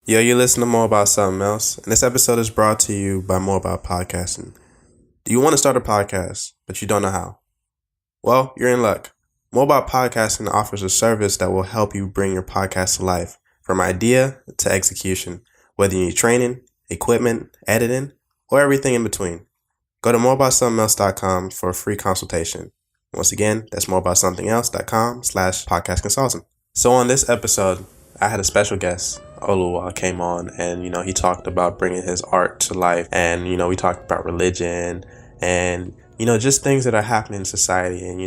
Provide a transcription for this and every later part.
Yo, you listen to More About Something Else, and this episode is brought to you by More About Podcasting. Do you want to start a podcast, but you don't know how? Well, you're in luck. More About Podcasting offers a service that will help you bring your podcast to life, from idea to execution, whether you need training, equipment, editing, or everything in between. Go to moreaboutsomethingelse.com for a free consultation. Once again, that's moreaboutsomethingelse.com/podcast consultant. So on this episode, I had a special guest. Oluwah came on, and he talked about bringing his art to life, and we talked about religion and just things that are happening in society. And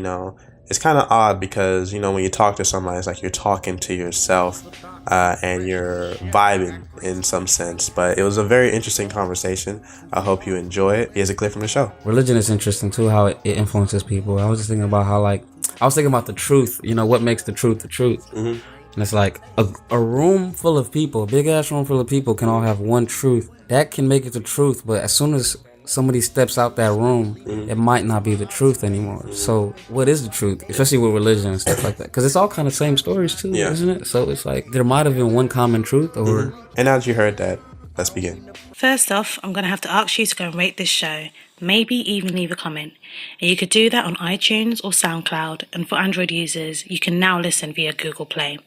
it's kind of odd because when you talk to somebody, it's like you're talking to yourself and you're vibing in some sense. But it was a very interesting conversation. I hope you enjoy it. Here's a clip from the show. Religion is interesting too, how it influences people. I was just thinking about how I was thinking about the truth, what makes the truth the truth. Mm-hmm. And it's like a room full of people, a big ass room full of people can all have one truth. That can make it the truth, but as soon as somebody steps out that room, it might not be the truth anymore. So what is the truth? Especially with religion and stuff like that. Because it's all kind of same stories too, isn't it? So it's like there might have been one common truth or... And now that you heard that, let's begin. First off, I'm going to have to ask you to go and rate this show. Maybe even leave a comment. And you could do that on iTunes or SoundCloud. And for Android users, you can now listen via Google Play.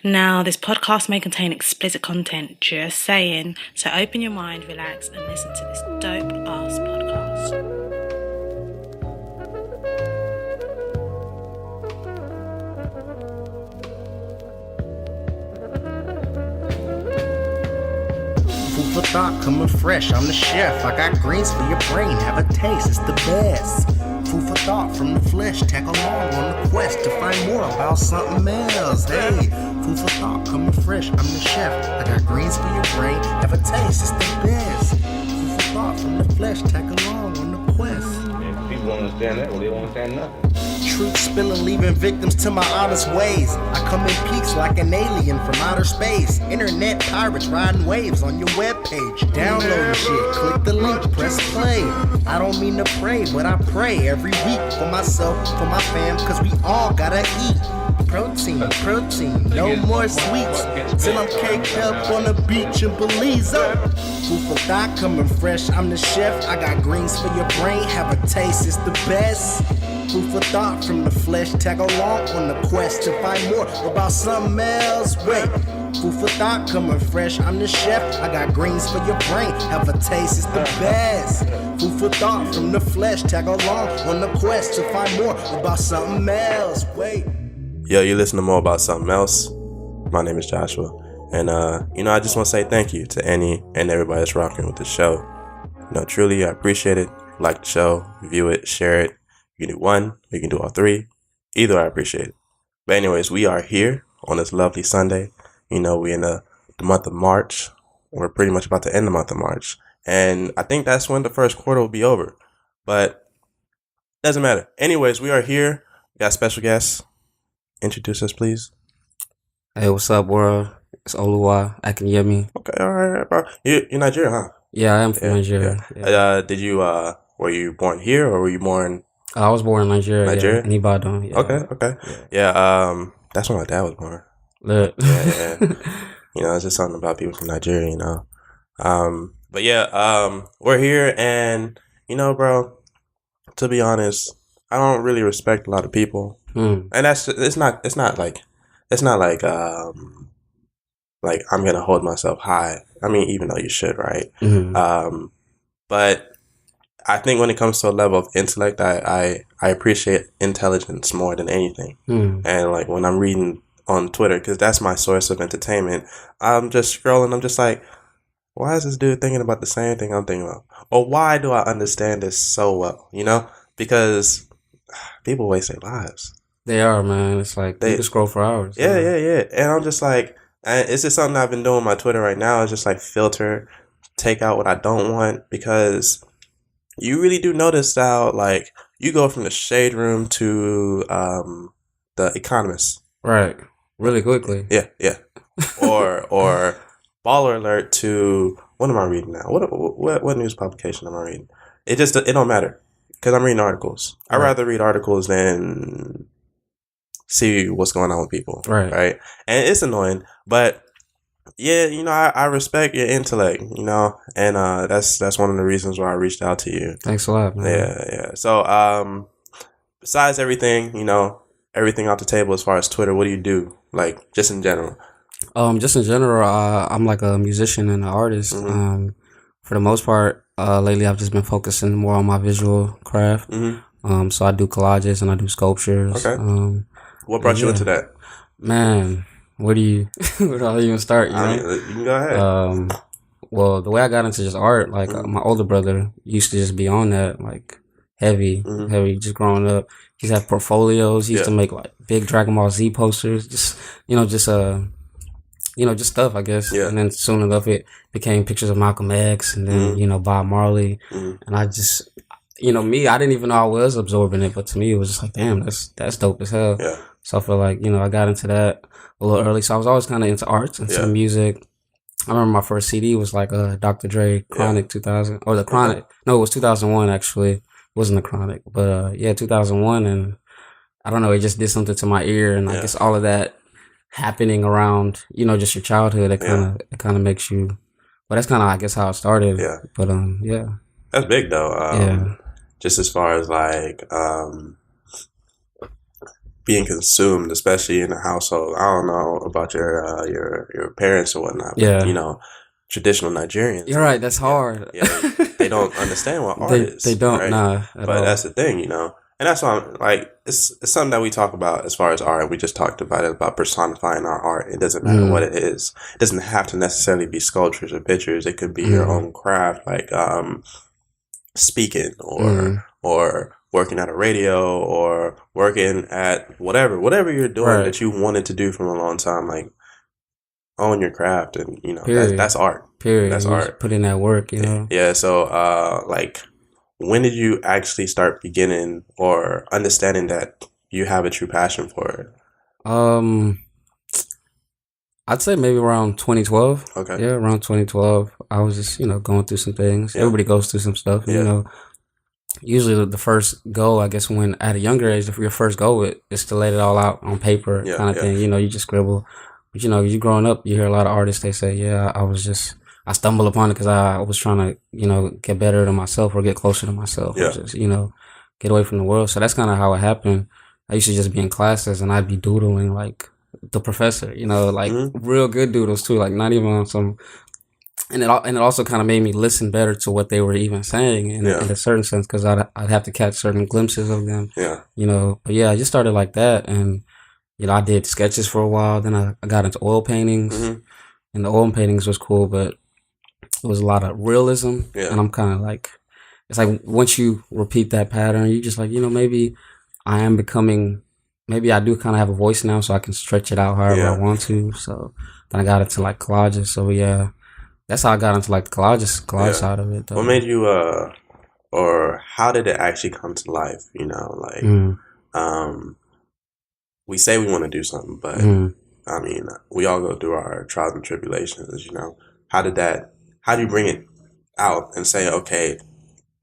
Now, this podcast may contain explicit content, just saying. So open your mind, relax, and listen to this dope-ass podcast. Food for thought, coming fresh, I'm the chef. I got greens for your brain, have a taste, it's the best. Food for thought from the flesh, tag along on the quest to find more about something else. Hey, food for thought, coming fresh, I'm the chef. I got greens for your brain, have a taste, it's the best. Food for thought from the flesh, tag along on the quest. If people don't understand that, well, they don't understand nothing. Truth spilling, leaving victims to my honest ways. I come in peaks like an alien from outer space. Internet pirates riding waves on your webpage. Download shit, click the link, press play. I don't mean to pray, but I pray every week for myself, for my fam, cause we all gotta eat. Protein, no more sweets. Till I'm caked up on the beach in Belize. Food for thought, coming fresh, I'm the chef. I got greens for your brain, have a taste, it's the best. Food for thought from the flesh, tag along on the quest to find more about something else. Wait, food for thought coming fresh, I'm the chef. I got greens for your brain, have a taste, it's the best. Food for thought from the flesh, tag along on the quest to find more about something else. Wait. Yo, you listen to More About Something Else. My name is Joshua. And, I just want to say thank you to any and everybody that's rocking with the show. Truly, I appreciate it. Like the show, review it, share it. You can do one, you can do all three. Either I appreciate it. But anyways, we are here on this lovely Sunday. We're in the month of March. We're pretty much about to end the month of March. And I think that's when the first quarter will be over. But doesn't matter. Anyways, we are here. We got special guests. Introduce us, please. Hey, what's up, world? It's Oluwah, Akinyemi. Okay, all right, bro. You're Nigerian, huh? Yeah, I am from Nigeria. Yeah. Were you born here or were you born... I was born in Nigeria. Nigeria? In Ibadan. Yeah. Okay. Yeah, that's when my dad was born. Look. Yeah. It's just something about people from Nigeria, But yeah, we're here and, bro, to be honest, I don't really respect a lot of people. And it's not like I'm going to hold myself high. I mean, even though you should, right? Mm-hmm. But I think when it comes to a level of intellect, I appreciate intelligence more than anything. And like when I'm reading on Twitter, because that's my source of entertainment, I'm just scrolling. I'm just like, why is this dude thinking about the same thing I'm thinking about? Or why do I understand this so well? Because people waste their lives. They are, man. It's like you can scroll for hours. Yeah. And I'm just like, it's just something I've been doing on my Twitter right now. It's just like filter, take out what I don't want, because you really do notice how, like, you go from the shade room to the Economist. Right. Really quickly. Yeah. Or Baller Alert to, what am I reading now? What news publication am I reading? It don't matter because I'm reading articles. I'd rather read articles than see what's going on with people. Right. And it's annoying, but Yeah, I respect your intellect, and that's one of the reasons why I reached out to you. Thanks a lot, man. Yeah. So, besides everything, everything off the table as far as Twitter, what do you do? Like, just in general? Just in general, I'm like a musician and an artist. Mm-hmm. For the most part, lately I've just been focusing more on my visual craft. Mm-hmm. So I do collages and I do sculptures. Okay. What brought you into that? Man, where do I even start? You can go ahead. Well, the way I got into just art, like my older brother used to just be on that, like heavy, just growing up. He used to have portfolios. He used to make like big Dragon Ball Z posters, just just stuff, I guess. Yeah. And then soon enough, it became pictures of Malcolm X and then, Bob Marley. And I just, me, I didn't even know I was absorbing it, but to me, it was just like, damn, that's dope as hell. Yeah. So I feel like, I got into that a little early. So I was always kind of into arts, into music. I remember my first CD was like Dr. Dre Chronic 2000, or the Chronic. No, it was 2001 actually. It wasn't the Chronic, but 2001, and I don't know, it just did something to my ear, and I guess all of that happening around, just your childhood, it kind of makes you. But that's kind of, I guess, how it started. Yeah. But yeah. That's big though. Just as far as like being consumed, especially in a household. I don't know about your parents or whatnot. But, traditional Nigerians. You're right. That's hard. Yeah, they don't understand what art is. They don't. Right? Nah. But that's the thing, and that's why I'm like, it's something that we talk about as far as art. We just talked about it, about personifying our art. It doesn't matter what it is. It doesn't have to necessarily be sculptures or pictures. It could be your own craft, like speaking or working at a radio or working at whatever you're doing that you wanted to do from a long time. Like, own your craft, and that's art. Period. That's art. Put in that work, Yeah. So, like, when did you actually start beginning or understanding that you have a true passion for it? I'd say maybe around 2012. Okay. Yeah, around 2012. I was just, going through some things. Everybody goes through some stuff. Usually the first goal, I guess, when at a younger age, if your first goal is to let it all out on paper kind of thing. You just scribble. But, you growing up, you hear a lot of artists, they say, I stumbled upon it because I was trying to, get better to myself or get closer to myself. Or just, get away from the world. So that's kind of how it happened. I used to just be in classes and I'd be doodling like the professor, like real good doodles too, like not even on some. And it also kind of made me listen better to what they were even saying in a certain sense, because I'd have to catch certain glimpses of them. Yeah. But I just started like that, and I did sketches for a while. Then I got into oil paintings, and the oil paintings was cool, but it was a lot of realism. Yeah. And I'm kind of like, it's like once you repeat that pattern, you just like, maybe I am becoming. Maybe I do kind of have a voice now, so I can stretch it out however I want to. So then I got into like collages. So that's how I got into like the collage side of it. Though. What made you, or how did it actually come to life? We say we want to do something, but I mean, we all go through our trials and tribulations. How do you bring it out and say, okay,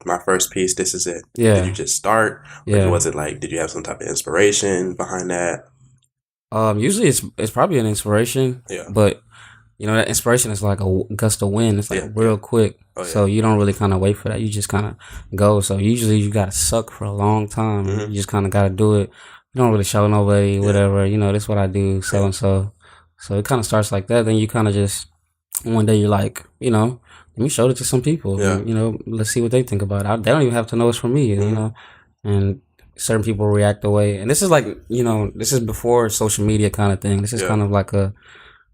my first piece, this is it? Yeah. Did you just start? Or was it like, did you have some type of inspiration behind that? Usually it's probably an inspiration. Yeah. But that inspiration is like a gust of wind. It's like real quick. Oh, yeah. So you don't really kind of wait for that. You just kind of go. So usually you got to suck for a long time. You just kind of got to do it. You don't really show nobody, whatever. This is what I do, so and so. So it kind of starts like that. Then you kind of just, one day you're like, let me show it to some people. Yeah. And, let's see what they think about it. They don't even have to know it's from me, And certain people react away. And this is like, this is before social media kind of thing. This is kind of like a,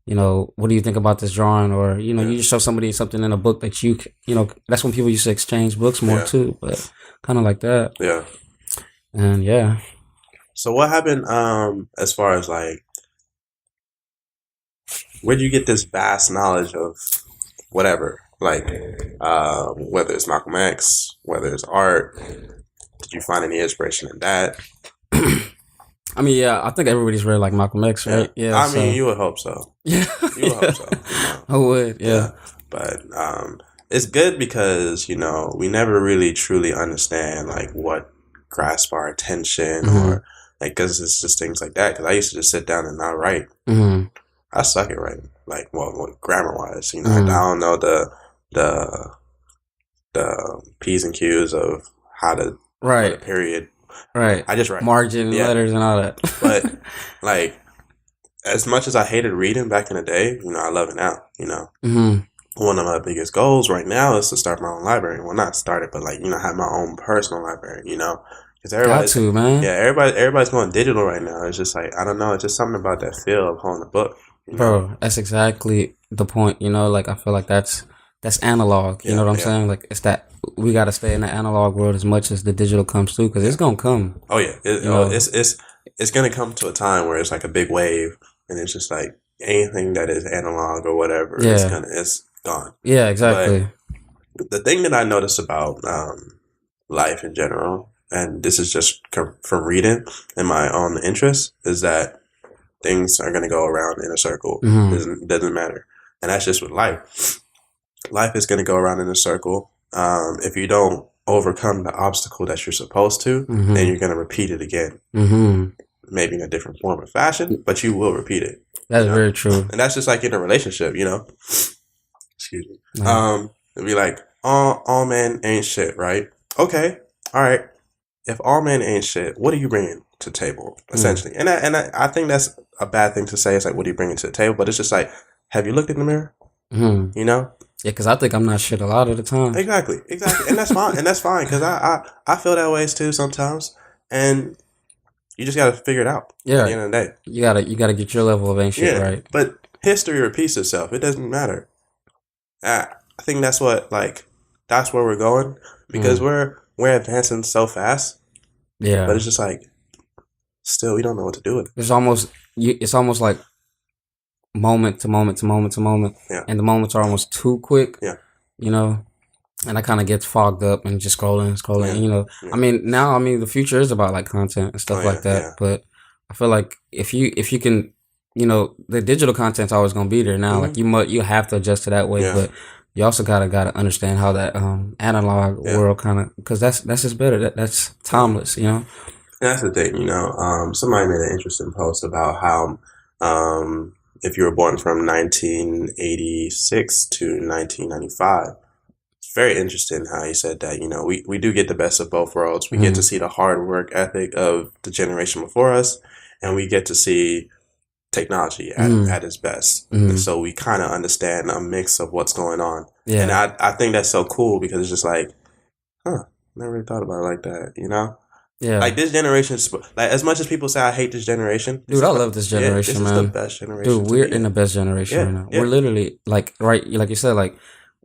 what do you think about this drawing? Or, you just show somebody something in a book that that's when people used to exchange books more too. But kind of like that. Yeah. And So what happened as far as like, where'd you get this vast knowledge of whatever? Like, whether it's Malcolm X, whether it's art, did you find any inspiration in that? I mean, I think everybody's read like Malcolm X, right? Yeah. I mean, you would hope so. Yeah. You would hope so. I would, yeah. But it's good because, we never really truly understand like what grasp our attention or like, because it's just things like that. Because I used to just sit down and not write. I suck at writing, like, well grammar wise. You know, I don't know the P's and Q's of how to put a period. Right. I just write margin letters and all that. But like, as much as I hated reading back in the day, you know, I love it now. You know, one of my biggest goals right now is to start my own library. Well, not start it, but like, you know, have my own personal library. You know, because everybody's man. Yeah, everybody's going digital right now. It's just like, I don't know. It's just something about that feel of holding a book. You know? Bro, that's exactly the point. You know, like I feel like that's analog. You know what I'm saying? Like it's that we got to stay in the analog world as much as the digital comes through, because it's gonna come. Oh yeah, it's gonna come to a time where it's like a big wave, and it's just like anything that is analog or whatever, it's gone. Yeah, exactly. But the thing that I notice about life in general, and this is just from reading and my own interest, is that things are gonna go around in a circle. Doesn't matter, and that's just with life. Life is gonna go around in a circle. If you don't overcome the obstacle that you're supposed to, then you're going to repeat it again. Maybe in a different form or fashion, but you will repeat it. That's very true. And that's just like in a relationship, you know? Excuse me. It'd be like, all men ain't shit, right? Okay. All right. If all men ain't shit, what are you bringing to the table, essentially? And I think that's a bad thing to say. It's like, what are you bringing to the table? But it's just like, have you looked in the mirror? You know? Yeah, because I think I'm not shit a lot of the time. Exactly, and that's fine, because I feel that ways too sometimes, and you just gotta figure it out. Yeah, at the end of the day, you gotta get your level of ain't shit right. But history repeats itself. It doesn't matter. I think that's where we're going, because we're advancing so fast. Yeah, but it's just like, still we don't know what to do with it. It's almost like moment to moment to moment to moment, and the moments are almost too quick. You know, and I kind of get fogged up and just scrolling. And, you know, I mean, the future is about like content and stuff like that. But I feel like if you can, you know, the digital content's always gonna be there now. Like you have to adjust to that way, but you also gotta understand how that analog world kind of, because that's just better. That's timeless. You know, and that's the thing. You know, somebody made an interesting post about how if you were born from 1986 to 1995, it's very interesting how he said that, you know, we do get the best of both worlds. We get to see the hard work ethic of the generation before us, and we get to see technology at its best. And so we kind of understand a mix of what's going on. And I think that's so cool, because it's just like, never really thought about it like that, you know? Yeah, like this generation, like as much as people say I hate this generation, dude, I love this generation, man. This is the best generation. Dude, we're in the best generation right now. We're literally like, right, like you said, like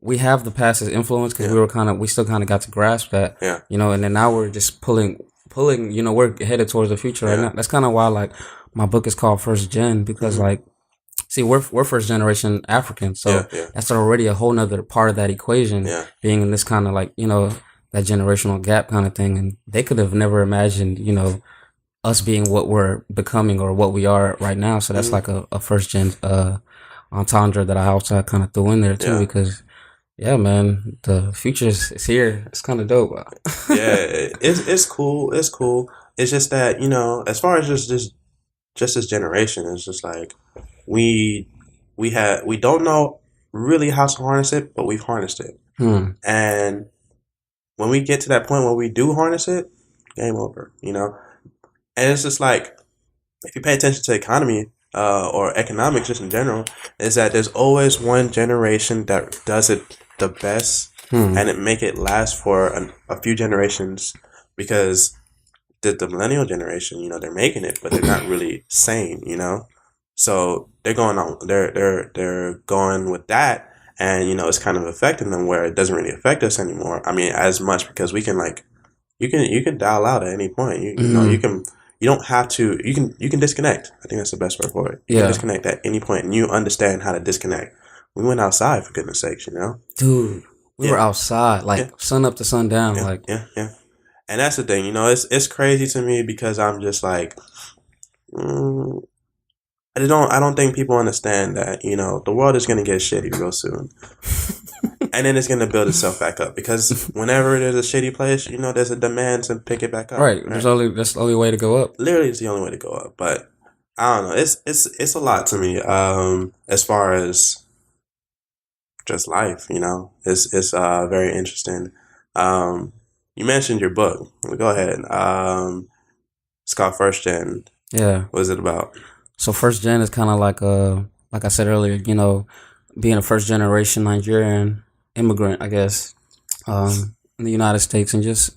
we have the past as influence, because we still kind of got to grasp that, you know, and then now we're just pulling, you know, we're headed towards the future right now. That's kind of why like my book is called First Gen, because like, see, we're first generation African, so that's already a whole nother part of that equation, being in this kind of like, you know, that generational gap kind of thing. And they could have never imagined, you know, us being what we're becoming or what we are right now. So that's like a first gen entendre that I also kind of threw in there too, because man, the future is here. It's kind of dope. It's cool. It's cool. It's just that, you know, as far as just this generation, it's just like we don't know really how to harness it, but we've harnessed it. And when we get to that point where we do harness it, game over, you know? And it's just like, if you pay attention to economy or economics just in general, is that there's always one generation that does it the best and it make it last for a few generations, because the millennial generation, you know, they're making it, but they're not really sane, you know? So they're going with that. And, you know, it's kind of affecting them where it doesn't really affect us anymore. I mean, as much, because we can like, you can dial out at any point. You know, you don't have to, you can disconnect. I think that's the best word for it. You can disconnect at any point, and you understand how to disconnect. We went outside, for goodness sakes, you know? Dude, we were outside, like sun up to sundown. And that's the thing, you know, it's crazy to me, because I'm just like, I don't think people understand that, you know, the world is going to get shitty real soon. And then it's going to build itself back up, because whenever there's a shitty place, you know, there's a demand to pick it back up. Right. That's the only way to go up. Literally, it's the only way to go up. But I don't know. It's a lot to me. As far as just life, it's very interesting. Um, you mentioned your book. Go ahead. It's called First Gen. Yeah. What is it about? So first gen is kind of like I said earlier, being a first generation Nigerian immigrant, I guess, in the United States, and just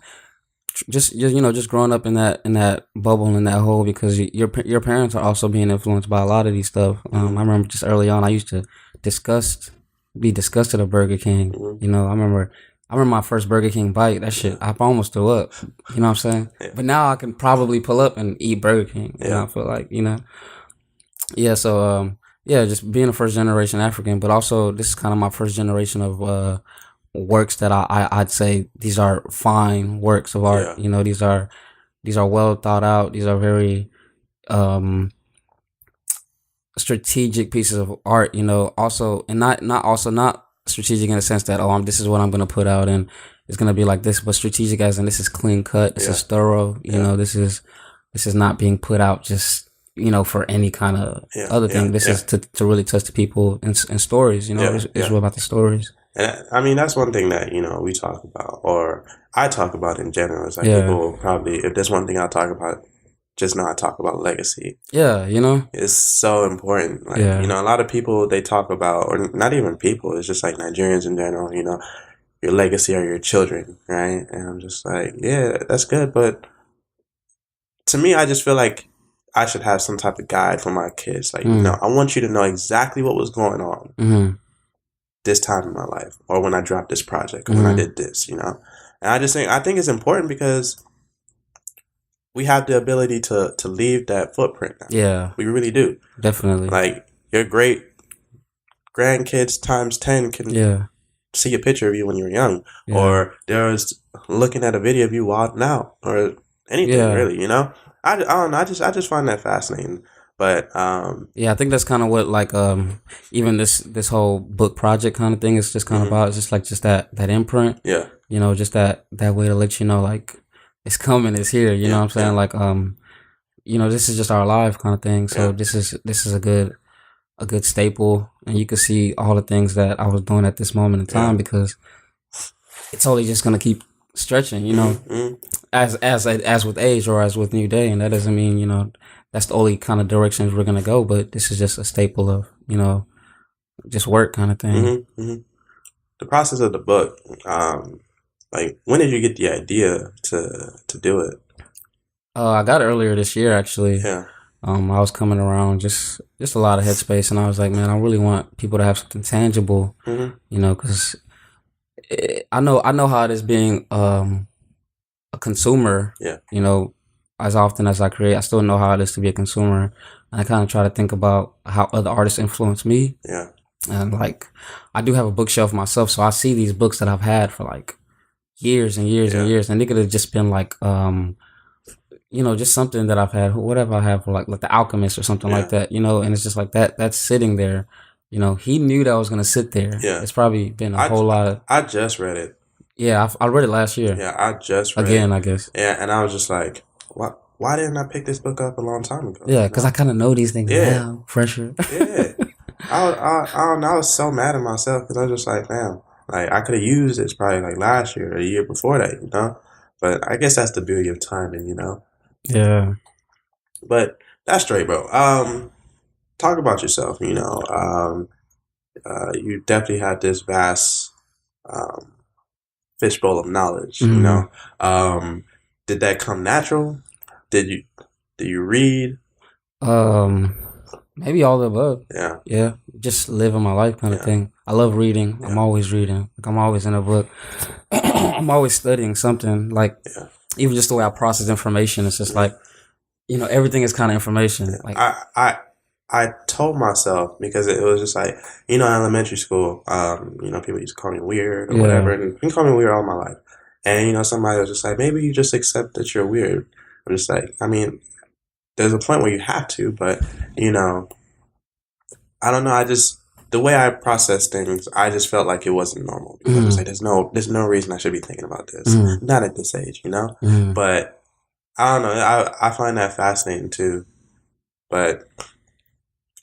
growing up in that bubble, in that hole, because your parents are also being influenced by a lot of these stuff. I remember just early on, I used to be disgusted of Burger King. I remember my first Burger King bite. That shit, I almost threw up. You know what I'm saying? Yeah. But now I can probably pull up and eat Burger King. Yeah. I feel like, yeah. So just being a first generation African, but also this is kind of my first generation of works that I'd say these are fine works of art. Yeah. These are well thought out. These are very strategic pieces of art. Also, and not strategic in the sense that this is what I'm gonna put out and it's gonna be like this, but strategic as in this is clean cut. This is thorough. This is not being put out just for any kind of other thing. This is to really touch the people and stories. It's all about the stories. And I mean, that's one thing that, we talk about, or I talk about in general. It's like people probably, if there's one thing I talk about, just know I talk about legacy. Yeah, It's so important. Like, a lot of people, they talk about, or not even people, it's just like Nigerians in general, your legacy are your children, right? And I'm just like, yeah, that's good. But to me, I just feel like I should have some type of guide for my kids. Like, I want you to know exactly what was going on this time in my life, or when I dropped this project, or when I did this, And I think it's important because we have the ability to leave that footprint now. Yeah. We really do. Definitely. Like, your great grandkids times 10 can see a picture of you when you were young. Yeah. Or there's looking at a video of you wilding out, or anything really, I don't know. I just find that fascinating. But I think that's kind of what even this whole book project kind of thing is just kind of about. It's just that imprint. Yeah. Just that way to let you know, like, it's coming, it's here. You know what I'm saying? Like this is just our life kind of thing. So this is a good staple, and you can see all the things that I was doing at this moment in time because it's only just gonna keep stretching. As with age or as with new day, and that doesn't mean that's the only kind of directions we're gonna go. But this is just a staple of just work kind of thing. The process of the book, like, when did you get the idea to do it? I got it earlier this year, actually. Yeah. I was coming around just a lot of headspace, and I was like, man, I really want people to have something tangible, because I know how it is being a consumer. Yeah. As often as I create, I still know how it is to be a consumer, and I kind of try to think about how other artists influence me. Yeah. And I do have a bookshelf myself, so I see these books that I've had for years and years and years, and it could have just been just something that I've had, whatever I have for like The Alchemist or something like that, and it's just like that's sitting there. He knew that I was gonna sit there. Yeah. It's probably been a whole lot of. I just read it. Yeah, I read it last year. Yeah, I just read again, it. I guess. Yeah, and I was just like, why didn't I pick this book up a long time ago? Yeah, because I kind of know these things now, fresher. Yeah. I don't know. I was so mad at myself because I was just like, man, like, I could have used this probably last year or the year before that, But I guess that's the beauty of timing, Yeah. But that's straight, bro. Talk about yourself, you definitely had this vast fishbowl of knowledge, Did that come natural? Did you read? Maybe all the above. Yeah. Yeah. Just living my life kind of thing. I love reading. Yeah. I'm always reading. I'm always in a book. I'm always studying something. Even just the way I process information, it's just everything is kind of information. I told myself, because it was just in elementary school, people used to call me weird or whatever, and you can call me weird all my life. And, somebody was just like, maybe you just accept that you're weird. I'm just like, I mean, there's a point where you have to, but, I don't know. The way I process things, I just felt like it wasn't normal. Because I was like, there's no reason I should be thinking about this. Not at this age, But I don't know. I find that fascinating too. But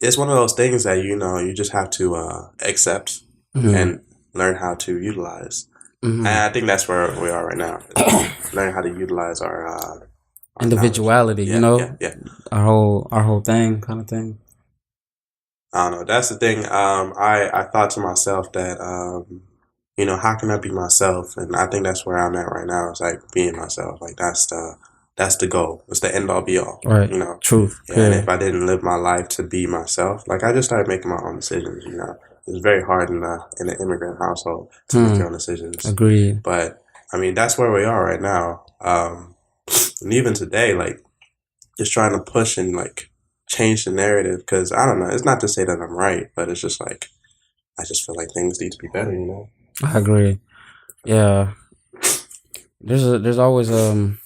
it's one of those things that you just have to accept Mhm. and learn how to utilize. Mhm. And I think that's where we are right now. Learn how to utilize our Individuality, knowledge. Yeah. our whole thing, kind of thing. I don't know. That's the thing. I thought to myself that how can I be myself? And I think that's where I'm at right now. It's like being myself. Like that's the goal. It's the end all be all. Right. Truth. Yeah. And Period. if I didn't live my life to be myself, like I just started making my own decisions. It's very hard in an immigrant household to make your own decisions. Agreed. But I mean, that's where we are right now. And even today, like just trying to push and like change the narrative, because I don't know. It's not to say that I'm right, but it's just like I just feel like things need to be better. I agree. Yeah. There's always a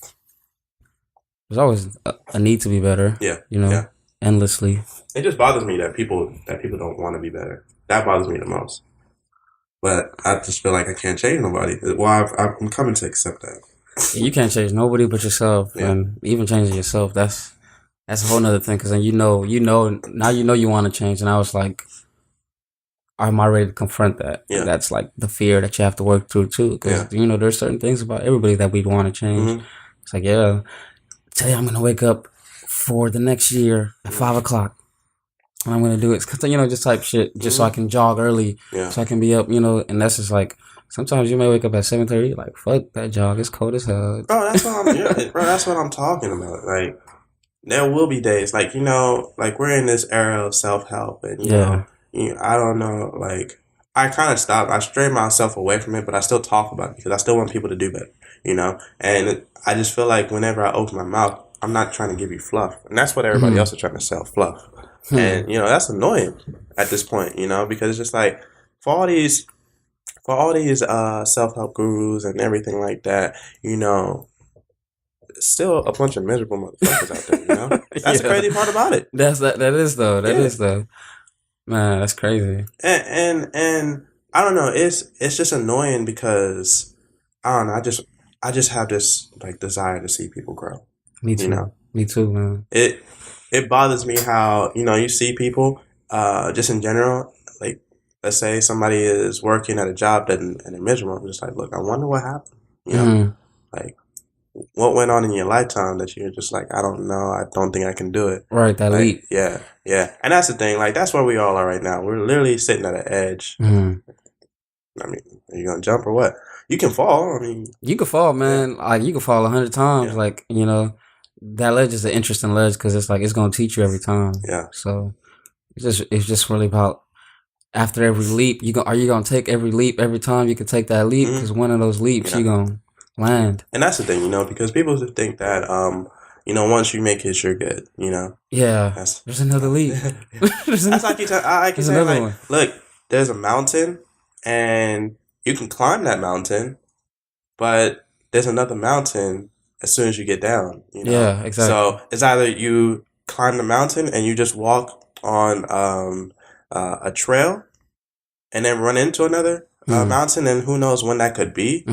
need to be better. Yeah. Yeah. Endlessly. It just bothers me that people don't want to be better. That bothers me the most. But I just feel like I can't change nobody. Well, I'm coming to accept that. You can't change nobody but yourself, and even changing yourself, that's a whole nother thing. Because then now you want to change, and I was like, am I ready to confront that? Yeah. And that's like the fear that you have to work through too. Because there's certain things about everybody that we'd want to change. Mm-hmm. It's like, today I'm gonna wake up for the next year at 5:00. And I'm gonna do it, just type shit, just so I can jog early, so I can be up, and that's just like sometimes you may wake up at 7:30, like fuck that jog, it's cold as hell. Bro, that's what I'm talking about. Like there will be days, like like we're in this era of self help, and I don't know, like I kind of stopped, I strayed myself away from it, but I still talk about it because I still want people to do better, and I just feel like whenever I open my mouth, I'm not trying to give you fluff, and that's what everybody else is trying to sell, fluff. And that's annoying at this point, because it's just like for all these self-help gurus and everything like that, still a bunch of miserable motherfuckers out there, That's the crazy part about it. That is though. Man, that's crazy. And I don't know, it's just annoying because I don't know, I just have this like desire to see people grow. Me too. Me too, man. It bothers me how, you see people, just in general, like, let's say somebody is working at a job and they're miserable. I'm just like, look, I wonder what happened. Like, what went on in your lifetime that you're just like, I don't know, I don't think I can do it. Right, that leap. Yeah. And that's the thing, like, that's where we all are right now. We're literally sitting at an edge. I mean, are you going to jump or what? You can fall. I mean, you can fall, man. Yeah. Like, you can fall 100 times. Yeah. Like, that ledge is an interesting ledge because it's like it's gonna teach you every time. Yeah. So it's just really about after every leap, are you gonna take every leap every time you can take that leap? Because one of those leaps you gonna land. And that's the thing, because people think that once you make it, you're good. Yeah. There's another leap. That's like I keep saying, like, look, there's a mountain, and you can climb that mountain, but there's another mountain as soon as you get down, Yeah, exactly. So it's either you climb the mountain and you just walk on a trail and then run into another mountain, and who knows when that could be,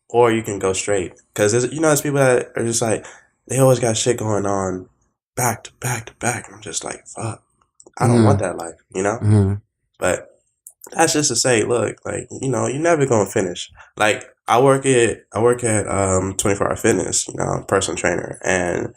or you can go straight. Because there's people that are just like, they always got shit going on back to back to back. I'm just like, fuck, I don't want that life, But that's just to say, look, like, you're never gonna finish. Like, I work at 24-hour fitness, personal trainer, and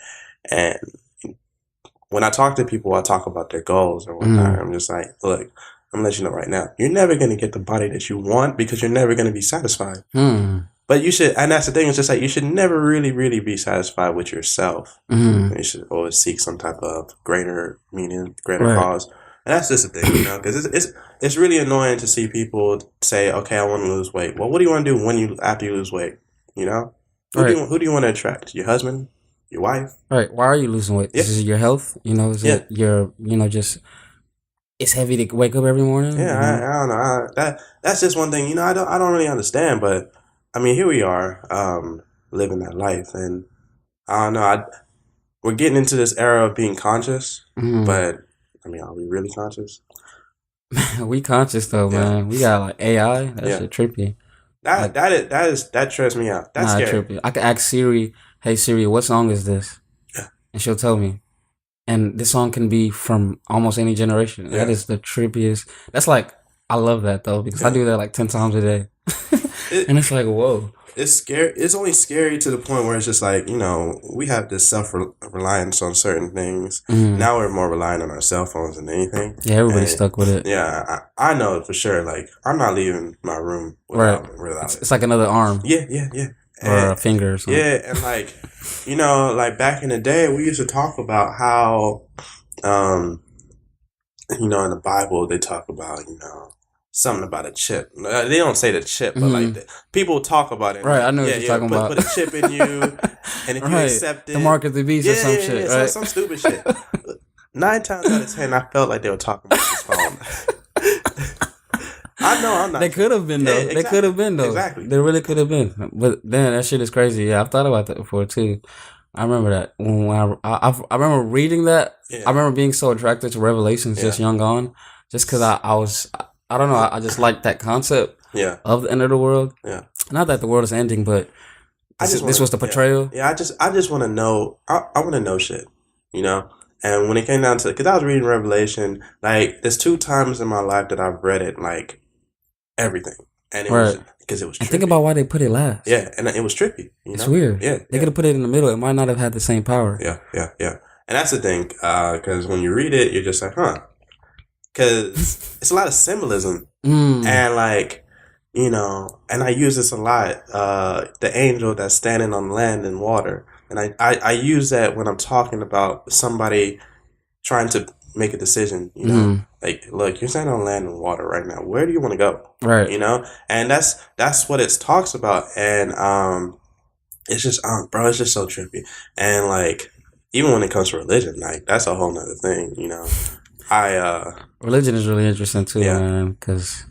when I talk to people, I talk about their goals or whatnot. I'm just like, look, I'm gonna let you know right now, you're never gonna get the body that you want because you're never gonna be satisfied. But you should, and that's the thing, it's just like you should never really, really be satisfied with yourself. You should always seek some type of greater meaning, greater cause. And that's just the thing, because it's really annoying to see people say, okay, I want to lose weight. Well, what do you want to do after you lose weight? Who do you want to attract? Your husband? Your wife? Right. Why are you losing weight? Is it your health? Is it your, just, it's heavy to wake up every morning? Yeah, I don't know. That's just one thing, I don't really understand, but I mean, here we are, living that life, and I don't know, we're getting into this era of being conscious, but I mean, are we really conscious? We conscious though, man. We got like AI. That shit trippy. That trips me out. That's scary. Trippy. I can ask Siri, "Hey Siri, what song is this?" Yeah. And she'll tell me. and this song can be from almost any generation. Yeah. That is the trippiest. That's like, I love that though, because I do that like 10 times a day. And it's like, whoa. It's scary. It's only scary to the point where it's just like, we have this self-reliance on certain things. Now we're more reliant on our cell phones than anything. Yeah, everybody's stuck with it. Yeah, I know for sure. Like, I'm not leaving my room without it. It's like another arm. Yeah. Or a finger or something. Yeah, and like, like back in the day, we used to talk about how, in the Bible, they talk about, something about a chip. They don't say the chip, but like people talk about it. Right, I know what you're talking about. Put a chip in you, and if you accept it, the mark of the beast or some shit, right? Some stupid shit. 9 times out of 10, I felt like they were talking about this phone. I know I'm not. They could have been though. Exactly. They could have been though. Exactly. They really could have been. But then that shit is crazy. Yeah, I've thought about that before too. I remember that when I remember reading that. Yeah. I remember being so attracted to Revelations just young on, just because I was. I don't know. I just liked that concept of the end of the world. Yeah. Not that the world is ending, but this was the portrayal. Yeah. I just want to know. I want to know shit. And when it came down to, because I was reading Revelation, like there's 2 times in my life that I've read it, like everything, and it was because it was. And think about why they put it last. Yeah, and it was trippy. It's weird. Yeah, they could have put it in the middle. It might not have had the same power. Yeah. And that's the thing, because when you read it, you're just like, huh. Because it's a lot of symbolism. And like, and I use this a lot, the angel that's standing on land and water. And I use that when I'm talking about somebody trying to make a decision, like, look, you're standing on land and water right now. Where do you want to go? Right. And that's what it talks about. And it's just, bro, it's just so trippy. And like, even when it comes to religion, like, that's a whole nother thing, religion is really interesting too, man. Because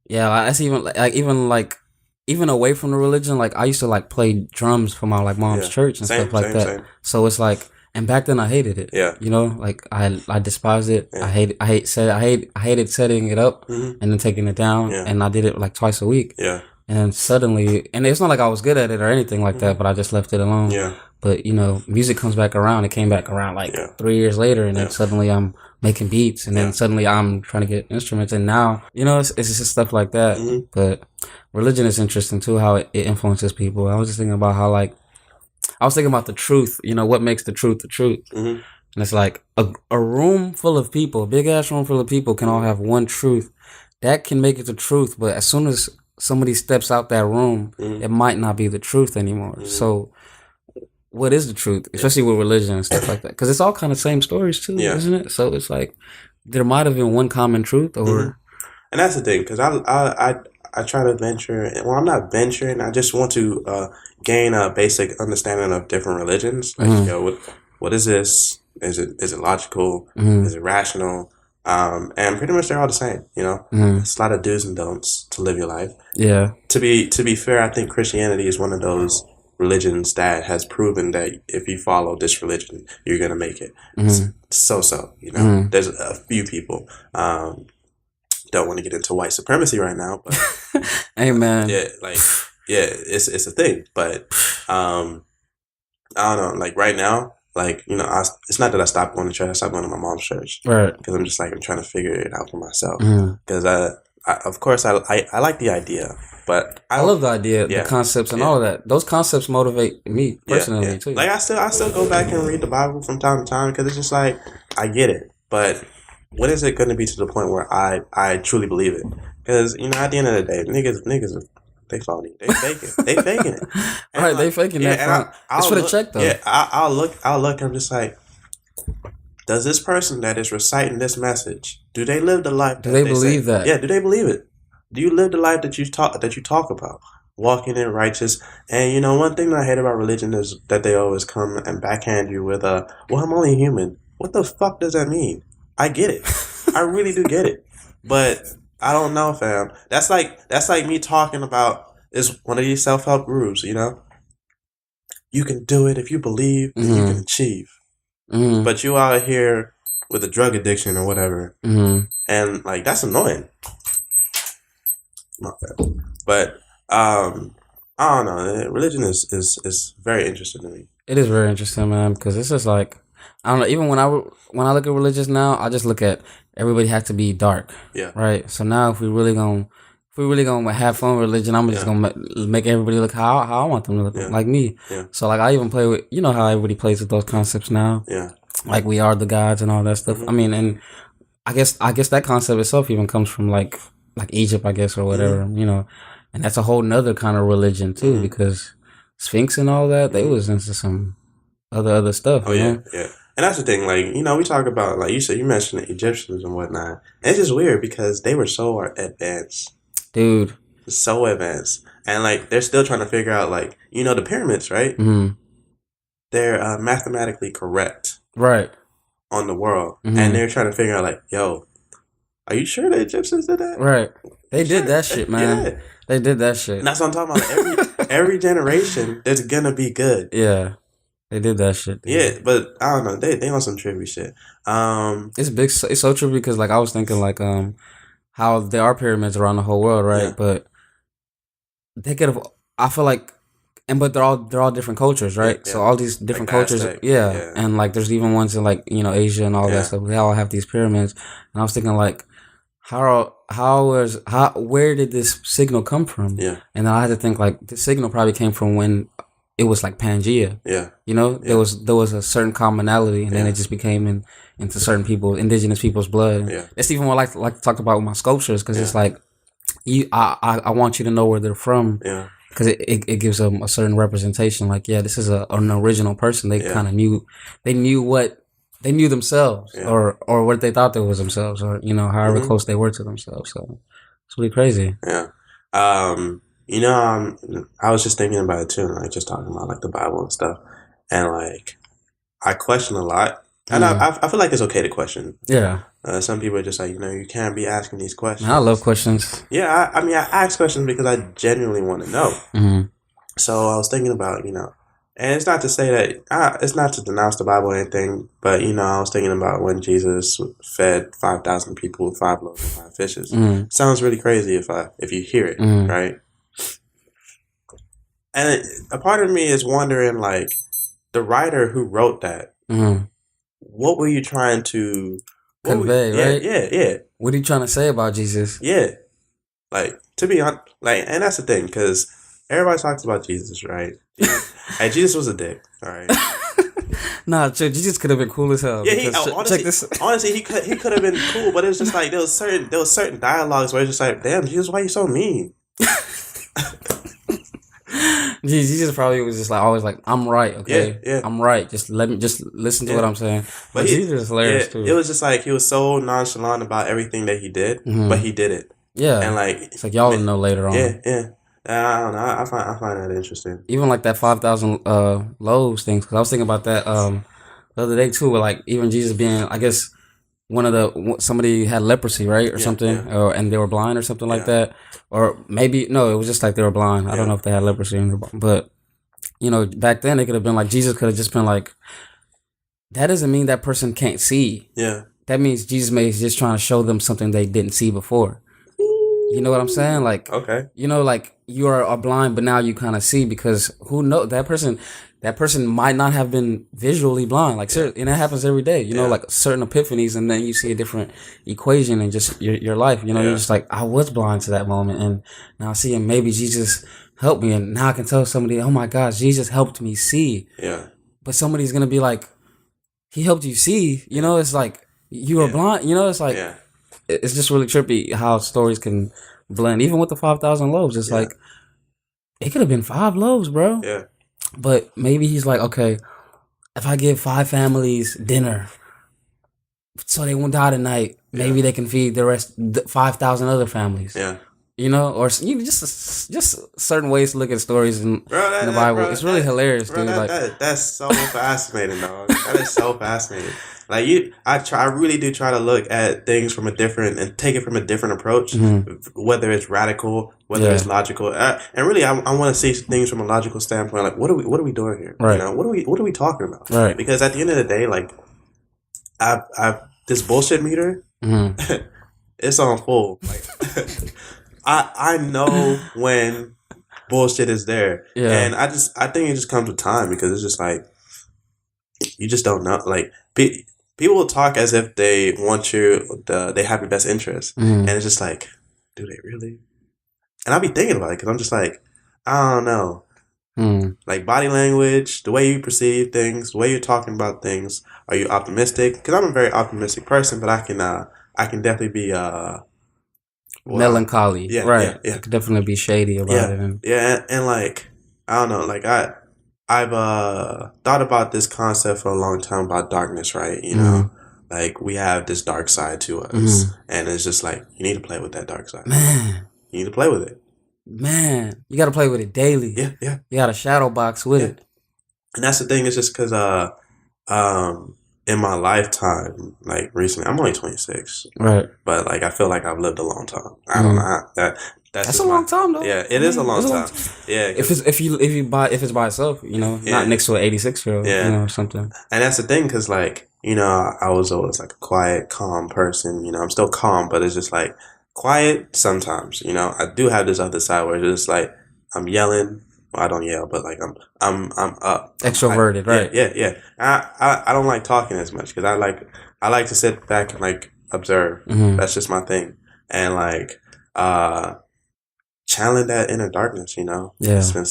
that's even away from the religion. Like I used to like play drums for my like mom's church and stuff like that. Same. So it's like, and back then I hated it. Yeah, like I despised it. Yeah. I hated setting it up and then taking it down. Yeah. And I did it like twice a week. Yeah. And suddenly, and it's not like I was good at it or anything like that, but I just left it alone. Yeah. But music comes back around. It came back around like 3 years later, and then suddenly I'm making beats, and then suddenly I'm trying to get instruments, and now it's just stuff like that. But religion is interesting too, how it influences people. I was just thinking about how I was thinking about the truth. What makes the truth the truth, and it's like a room full of people, a big ass room full of people can all have one truth. That can make it the truth, but as soon as somebody steps out that room, it might not be the truth anymore. So what is the truth, especially with religion and stuff like that? Because it's all kind of same stories too, isn't it? So it's like there might have been one common truth, or and that's the thing, because I try to venture. Well, I'm not venturing. I just want to gain a basic understanding of different religions. Like, what is this? Is it logical? Is it rational? And pretty much they're all the same. It's a lot of do's and don'ts to live your life. Yeah. To be fair, I think Christianity is one of those religions that has proven that if you follow this religion, you're gonna make it. So there's a few people. Don't want to get into white supremacy right now, but amen. It's a thing. But I don't know. Like right now, it's not that I stopped going to church. I stopped going to my mom's church, right? Because I'm just like, I'm trying to figure it out for myself. Because of course I like the idea. But I love the idea, the concepts, and all of that. Those concepts motivate me personally too. Like I still go back and read the Bible from time to time, because it's just like, I get it, but when is it going to be to the point where I truly believe it? Because at the end of the day, niggas they phony, they faking it. And right, they faking that. It's for the check though. Yeah, I'll look. I'm just like, does this person that is reciting this message, do they live the life? Do they believe that? Yeah, do they believe it? Do you live the life that you talk about, walking in righteous? And one thing that I hate about religion is that they always come and backhand you with well, I'm only human. What the fuck does that mean? I get it. I really do get it. But I don't know, fam. That's like me talking about is one of these self-help gurus, You can do it if you believe, then you can achieve. But you out here with a drug addiction or whatever, and like that's annoying. But I don't know. Religion is very interesting to me. It is very interesting, man, because it's just like I don't know. Even when I look at religions now, I just look at everybody has to be dark. Yeah. Right. So now if we really gonna have fun with religion, I'm just gonna make everybody look how I want them to look like me. Yeah. So like I even play with how everybody plays with those concepts now. Yeah. Like we are the gods and all that stuff. I mean, and I guess that concept itself even comes from like Egypt, I guess, or whatever. And that's a whole nother kind of religion too, because Sphinx and all that, they was into some other stuff. Oh yeah. And that's the thing, like, we talk about, like you mentioned the Egyptians and whatnot. And it's just weird because they were so advanced. Dude. So advanced. And like they're still trying to figure out, like, the pyramids, right? Mm-hmm. They're mathematically correct. Right. On the world. And they're trying to figure out, like, yo, are you sure the Egyptians did that? Right. They did that shit, man. Yeah. They did that shit. And that's what I'm talking about. Every generation, there's gonna be good. Yeah. They did that shit. Dude. Yeah, but I don't know. They on some trippy shit. It's big. It's so trippy because, like, I was thinking, like, how there are pyramids around the whole world, right? Yeah. But they could have. I feel like, but they're all different cultures, right? Yeah. So all these different cultures, yeah. And like, there's even ones in like Asia and all that stuff. They all have these pyramids, and I was thinking like, where did this signal come from? Yeah. And then I had to think like the signal probably came from when it was like Pangea. Yeah. There was a certain commonality, and then it just became into certain people, indigenous people's blood. Yeah. That's even what I like to talk about with my sculptures, because it's like I want you to know where they're from. Yeah. Because it gives them a certain representation. Like, this is an original person. They kind of knew themselves, or what they thought they was themselves, or however close they were to themselves. So it's really crazy. Yeah. I was just thinking about it too, and like just talking about like the Bible and stuff, and like I question a lot, and I feel like it's okay to question. Yeah. Some people are just like, you can't be asking these questions. Man, I love questions. Yeah, I ask questions because I genuinely want to know. Mm-hmm. So I was thinking about, and it's not to say that, it's not to denounce the Bible or anything, but, I was thinking about when Jesus fed 5,000 people with 5 loaves and 5 fishes. Mm-hmm. Sounds really crazy if you hear it, right? And a part of me is wondering, like, the writer who wrote that, what were you trying to convey, right? Yeah. What are you trying to say about Jesus? Yeah. Like, to be honest, like, and that's the thing, because everybody talks about Jesus, right? Hey, Jesus was a dick, all right? Nah, Jesus could have been cool as hell. Yeah, honestly, he could have been cool, but it was just like, there was certain dialogues where it's just like, damn, Jesus, why are you so mean? Jesus probably was just like always like, I'm right, okay? Yeah. I'm right. Just listen to what I'm saying. But Jesus is hilarious too. It was just like he was so nonchalant about everything that he did, but he did it. Yeah. And like it's like y'all will know later on. Yeah. I don't know. I find that interesting. Even like that 5,000 loaves things, because I was thinking about that the other day too, with like even Jesus being, I guess, somebody had leprosy, right, or something, and they were blind or something like that, or maybe no, it was just like they were blind. I don't know if they had leprosy, but back then it could have been like Jesus could have just been like, that doesn't mean that person can't see. Yeah, that means Jesus may just trying to show them something they didn't see before. You know what I'm saying? Like, okay, like you are blind, but now you kind of see, because who knows, that person might not have been visually blind. Like, and that happens every day. Like certain epiphanies, and then you see a different equation in just your life. You're just like, I was blind to that moment, and now I see, and maybe Jesus helped me, and now I can tell somebody, oh my gosh, Jesus helped me see. Yeah. But somebody's gonna be like, he helped you see. It's like you were blind. It's like. Yeah. It's just really trippy how stories can blend. Even with the 5,000 loaves, it's like, it could have been 5 loaves, bro. Yeah. But maybe he's like, okay, if I give 5 families dinner, so they won't die tonight, maybe they can feed the rest 5,000 other families. Yeah. Or just certain ways to look at stories in the Bible. Bro, it's really hilarious, dude. That's so fascinating, dog. That is so fascinating. Like I really do try to look at things from and take it from a different approach, whether it's radical, whether it's logical, and really I want to see things from a logical standpoint. Like, what are we doing here? Right. What are we talking about? Right. Because at the end of the day, like, I've this bullshit meter, it's on full. Like, I know when bullshit is there, and I think it just comes with time, because it's just like, you just don't know. Like people will talk as if they want they have your best interest, and it's just like, do they really? And I'll be thinking about it because I'm just like, I don't know. Like body language, the way you perceive things, the way you're talking about things. Are you optimistic? Because I'm a very optimistic person, but I can definitely be melancholy. Yeah, right. Yeah. I could definitely be shady about it. And like I don't know, like I've thought about this concept for a long time about darkness, right? You know, like we have this dark side to us, and it's just like you need to play with that dark side. Man, you need to play with it. Man, you got to play with it daily. Yeah. You got to shadow box with it. And that's the thing. It's just because in my lifetime, like recently, I'm only 26, right? But like I feel like I've lived a long time. I don't know that's a long time though. Yeah, it is a long time. Yeah, if it's by itself, you know, not next to an 86-year-old, you know, or something. And that's the thing, because like you know, I was always like a quiet, calm person. You know, I'm still calm, but it's just like quiet sometimes. You know, I do have this other side where it's just like I'm yelling. Well, I don't yell, but like I'm up. Extroverted, right? Yeah. I don't like talking as much because I like to sit back and like observe. That's just my thing. And like channeling that inner darkness, you know. Yeah. It's been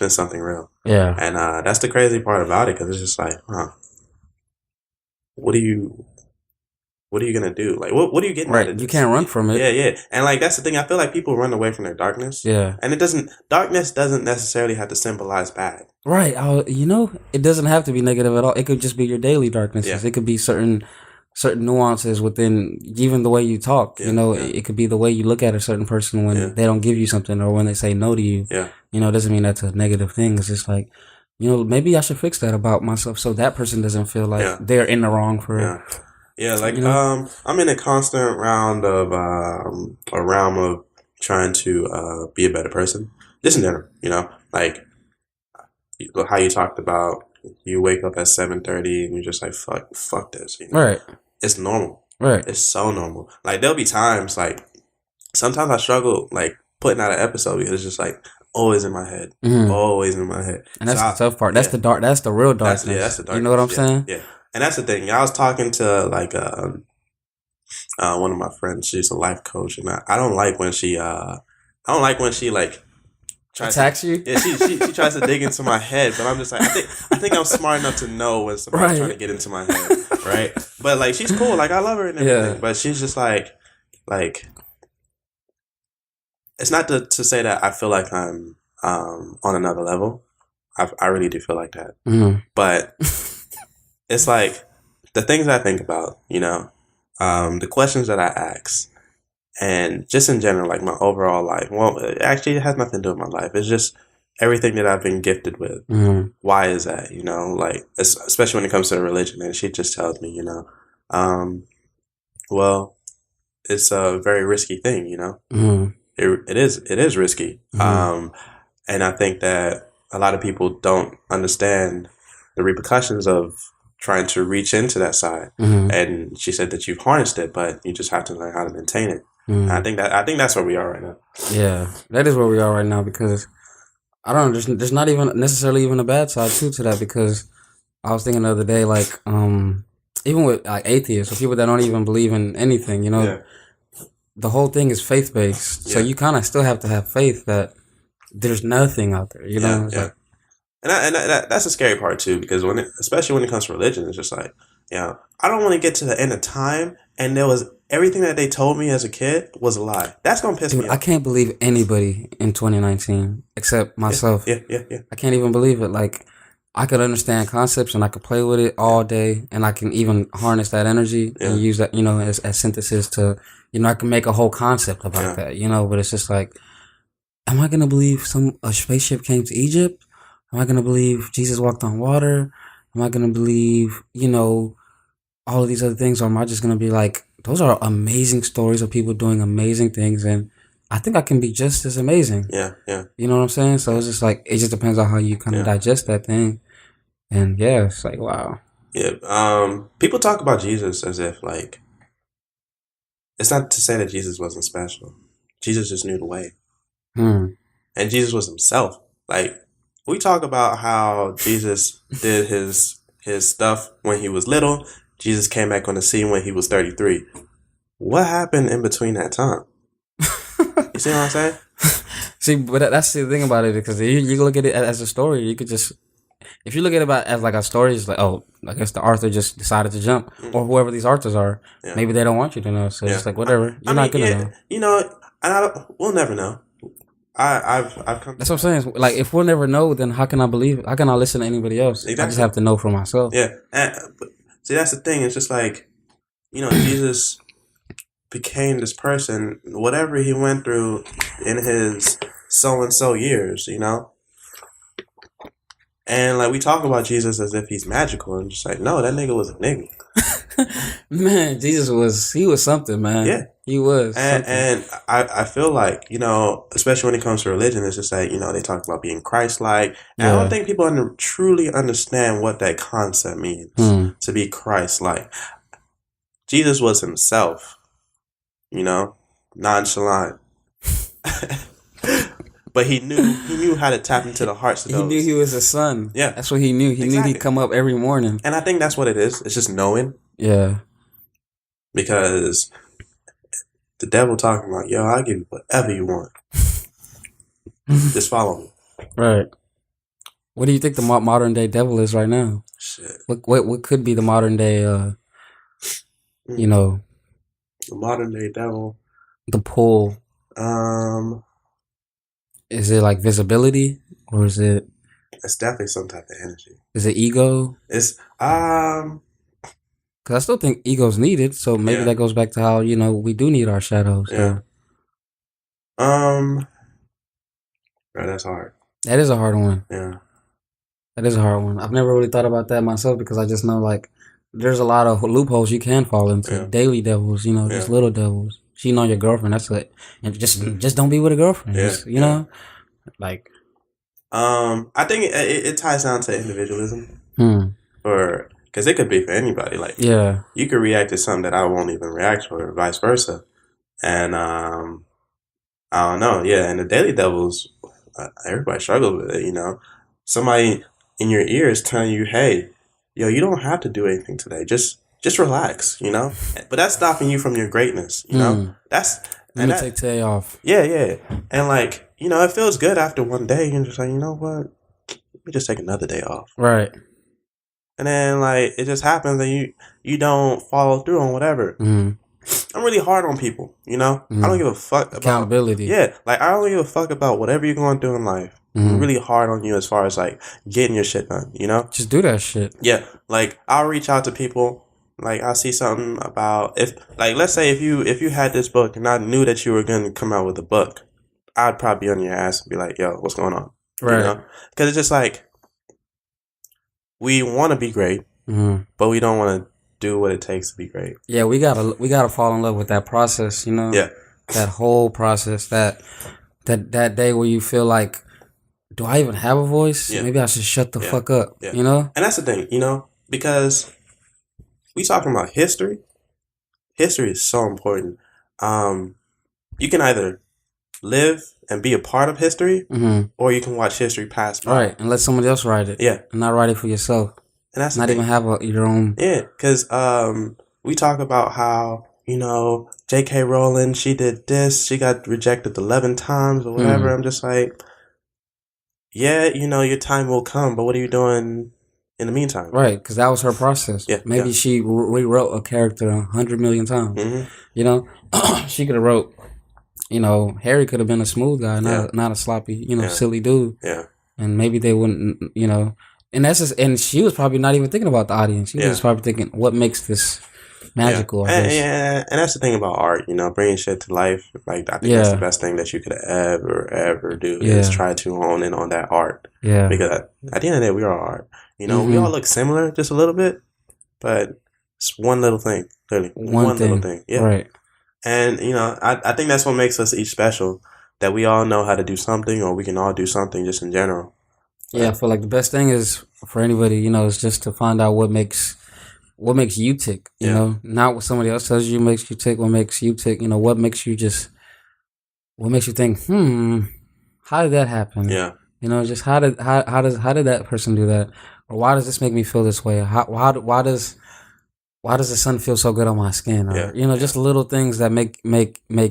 something real. Yeah. And that's the crazy part about it, because it's just like, what are you gonna do? Like, what are you getting? Right, you can't run from it. Yeah. And like that's the thing. I feel like people run away from their darkness. Yeah. And darkness doesn't necessarily have to symbolize bad. Right. You know, it doesn't have to be negative at all. It could just be your daily darknesses. Yeah. It could be certain nuances within even the way you talk. Yeah, you know, it could be the way you look at a certain person when they don't give you something, or when they say no to you. Yeah. You know, it doesn't mean that's a negative thing. It's just like, you know, maybe I should fix that about myself so that person doesn't feel like they're in the wrong for it. Yeah, like you know? I'm in a constant realm of trying to be a better person. Just in general, you know, like how you talked about you wake up at 7:30 and you're just like fuck this, you know? Right. It's normal. Right. It's so normal. Like there'll be times like sometimes I struggle like putting out an episode because it's just like always in my head, always in my head. And that's the tough part. That's the dark. That's the real darkness. That's the darkness. You know what I'm saying? Yeah. And that's the thing. I was talking to like one of my friends. She's a life coach, and I don't like when she like tries attacks you. Yeah, she tries to dig into my head, but I'm just like I think I'm smart enough to know when somebody's trying to get into my head, right? But like she's cool, like I love her and everything, but she's just like it's not to say that I feel like I'm on another level. I really do feel like that, but. It's like the things I think about, you know, the questions that I ask, and just in general, like my overall life. Well, it has nothing to do with my life. It's just everything that I've been gifted with. Why is that? You know, like especially when it comes to religion. And she just tells me, you know, well, it's a very risky thing. You know, it is risky. And I think that a lot of people don't understand the repercussions of trying to reach into that side. And she said that you've harnessed it, but you just have to learn how to maintain it. I think that's where we are right now. Yeah, that is where we are right now, because I don't know, there's not even necessarily even a bad side to that, because I was thinking the other day, like even with like atheists or people that don't even believe in anything, you know, the whole thing is faith based. So you kind of still have to have faith that there's nothing out there, you know. And that's the scary part too, because especially when it comes to religion, it's just like, you know, I don't want to get to the end of time and there was everything that they told me as a kid was a lie. That's gonna piss me off. I can't believe anybody in 2019 except myself. Yeah. I can't even believe it. Like, I could understand concepts and I could play with it all day, and I can even harness that energy and use that, you know, as synthesis to, you know, I can make a whole concept about that, you know. But it's just like, am I gonna believe a spaceship came to Egypt? Am I going to believe Jesus walked on water? Am I going to believe, you know, all of these other things? Or am I just going to be like, those are amazing stories of people doing amazing things, and I think I can be just as amazing. Yeah. You know what I'm saying? So it's just like, it just depends on how you kind of digest that thing. And yeah, it's like, wow. Yeah. People talk about Jesus as if like, it's not to say that Jesus wasn't special. Jesus just knew the way. And Jesus was himself. Like, we talk about how Jesus did his his stuff when he was little. Jesus came back on the scene when he was 33. What happened in between that time? You see what I'm saying? See, but that's the thing about it, because you look at it as a story. You could just, if you look at it as like a story, it's like, oh, I guess the author just decided to jump, or whoever these authors are, maybe they don't want you to know. So it's like, whatever, you're not gonna know. You know, and we'll never know. I've come. That's what I'm saying. Like, if we'll never know, then how can I believe it? How can I listen to anybody else? Exactly. I just have to know for myself. Yeah, but see, that's the thing. It's just like, you know, Jesus became this person, whatever he went through in his so-and-so years, you know? And, like, we talk about Jesus as if he's magical, and just like, no, that nigga was a nigga. Man, Jesus was something, man. Yeah. He was. And I feel like, you know, especially when it comes to religion, it's just like, you know, they talk about being Christ-like. And I don't think people truly understand what that concept means, to be Christ-like. Jesus was himself. You know, nonchalant, but he knew how to tap into the hearts of those. He knew he was a son. Yeah, that's what he knew. He knew he'd come up every morning. And I think that's what it is. It's just knowing. Yeah, because the devil talking about, yo, I'll give you whatever you want. Just follow me. Right. What do you think the modern day devil is right now? Shit. What could be the modern day? You know. The modern day devil. The pull. Is it like visibility, or is it? It's definitely some type of energy. Is it ego? It's Because I still think ego's needed. So maybe that goes back to how, you know, we do need our shadows. Yeah. Right, that's hard. That is a hard one. Yeah. That is a hard one. I've never really thought about that myself, because I just know, like, there's a lot of loopholes you can fall into. Yeah. Daily devils, you know, just little devils. Cheating on your girlfriend, that's it. And just don't be with a girlfriend. Yeah. Just, you know? Like. I think it ties down to individualism. Because it could be for anybody. Like, you could react to something that I won't even react to, or vice versa. And, I don't know. Yeah. And the daily devils, everybody struggles with it, you know? Somebody in your ear is telling you, hey, yo, you don't have to do anything today. Just relax, you know? But that's stopping you from your greatness, you know? Let me take today off. Yeah. And, like, you know, it feels good after one day. You're just like, you know what? Let me just take another day off. Right. And then, like, it just happens and you don't follow through on whatever. I'm really hard on people, you know? I don't give a fuck about... Accountability. Yeah. Like, I don't give a fuck about whatever you're going through in life. I'm really hard on you as far as, like, getting your shit done, you know? Just do that shit. Yeah. Like, I'll reach out to people. Like, I'll see something about... let's say if you had this book and I knew that you were going to come out with a book, I'd probably be on your ass and be like, yo, what's going on? Right. You know? Because it's just like, we want to be great, but we don't want to do what it takes to be great. Yeah, we gotta fall in love with that process, you know? Yeah. That whole process, that day where you feel like, do I even have a voice? Yeah. Maybe I should shut the fuck up, you know? And that's the thing, you know? Because we talking about history. History is so important. You can either live and be a part of history, or you can watch history pass by. Right, and let somebody else write it. Yeah. And not write it for yourself. And that's not even have your own. Yeah, because we talk about how, you know, J.K. Rowling, she did this, she got rejected 11 times or whatever. I'm just like, yeah, you know, your time will come, but what are you doing in the meantime? Right, because that was her process. Yeah, maybe she rewrote a character 100 million times. You know, she could have wrote, you know, Harry could have been a smooth guy, not a sloppy, you know, silly dude. Yeah. And maybe they wouldn't, you know, and that's just, and she was probably not even thinking about the audience. She was probably thinking, what makes this magical? And that's the thing about art, you know, bringing shit to life. Like, I think that's the best thing that you could ever do is try to hone in on that art. Yeah. Because at the end of the day, we are art. You know, we all look similar just a little bit, but it's one little thing, clearly. One little thing. Yeah. Right. And, you know, I think that's what makes us each special, that we all know how to do something, or we can all do something just in general. Yeah, I feel like the best thing is for anybody, you know, is just to find out what makes you tick, you know, not what somebody else tells you makes you tick, what makes you tick, you know, what makes you think, how did that happen? Yeah. You know, just how did that person do that? Or why does this make me feel this way? Why does the sun feel so good on my skin? Or just little things that make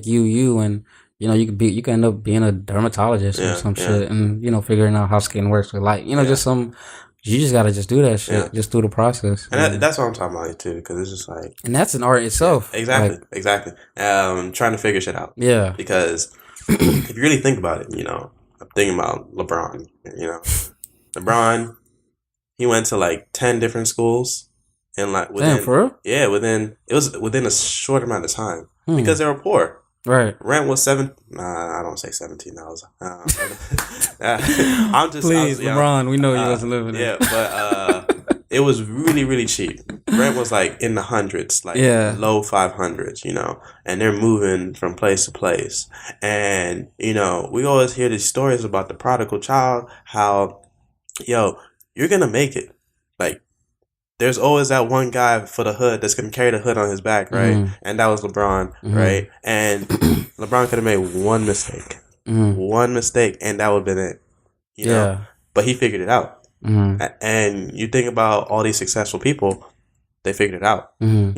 you, and you can end up being a dermatologist or some shit, and figuring out how skin works with light. Just some. You just gotta just do that shit, just through the process. And that's what I'm talking about too, because it's just like, and that's an art itself. Exactly. Trying to figure shit out. Yeah, because if you really think about it, I'm thinking about LeBron. LeBron, he went to like 10 different schools, and like damn, for real? Yeah, it was within a short amount of time because they were poor. Right. Rent was I don't say $17. I'm just please, LeBron. We know you wasn't living there. Yeah, but it was really, really cheap. Rent was like in the hundreds, like low 500s, and they're moving from place to place. And we always hear these stories about the prodigal child, how you're gonna make it. Like, there's always that one guy for the hood that's going to carry the hood on his back, right? Mm-hmm. And that was LeBron, right? And LeBron could have made one mistake. One mistake, and that would have been it. You know? But he figured it out. And you think about all these successful people, they figured it out, And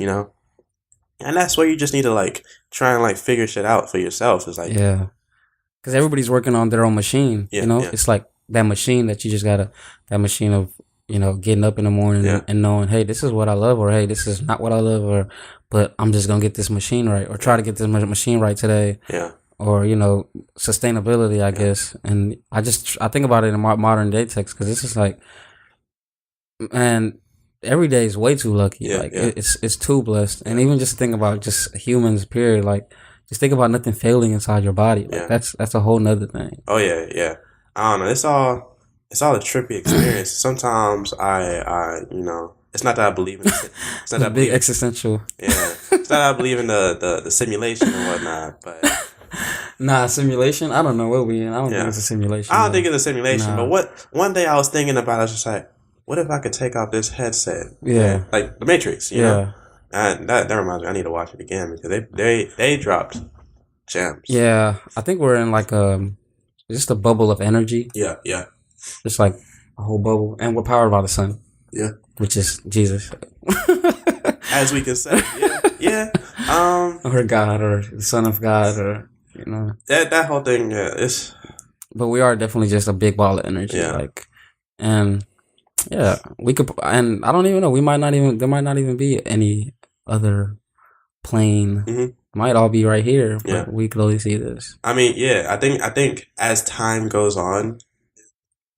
that's where you just need to, like, try and, like, figure shit out for yourself. It's like... Yeah. Because everybody's working on their own machine, It's like that machine that you just got to... That machine of... getting up in the morning and knowing, hey, this is what I love, or hey, this is not what I love, but I'm just gonna get this machine right, or try to get this machine right today. Yeah. Or sustainability, I guess. And I think about it in modern day text, because this is like, man, every day is way too lucky. It's too blessed. And even just think about just humans, period. Like, just think about nothing failing inside your body. Like, that's a whole nother thing. Oh yeah. I don't know. It's all a trippy experience. Sometimes I it's not that I believe in it. It's not that big existential. Yeah. It's not that I believe in the simulation and whatnot, but nah, simulation? I don't know what we in. I don't think it's a simulation. I don't think it's a simulation, but one day I was thinking about it, I was just like, what if I could take off this headset? Yeah. Like the Matrix, you know? And that reminds me, I need to watch it again, because they dropped gems. Yeah. I think we're in like just a bubble of energy. Yeah. Just like a whole bubble. And we're powered by the sun. Yeah. Which is Jesus. As we can say. Yeah. Or God, or the Son of God, or, That whole thing, it's... But we are definitely just a big ball of energy. Yeah. Like, and, we could... And I don't even know. There might not even be any other plane. Mm-hmm. Might all be right here, but we could only see this. I mean, I think as time goes on,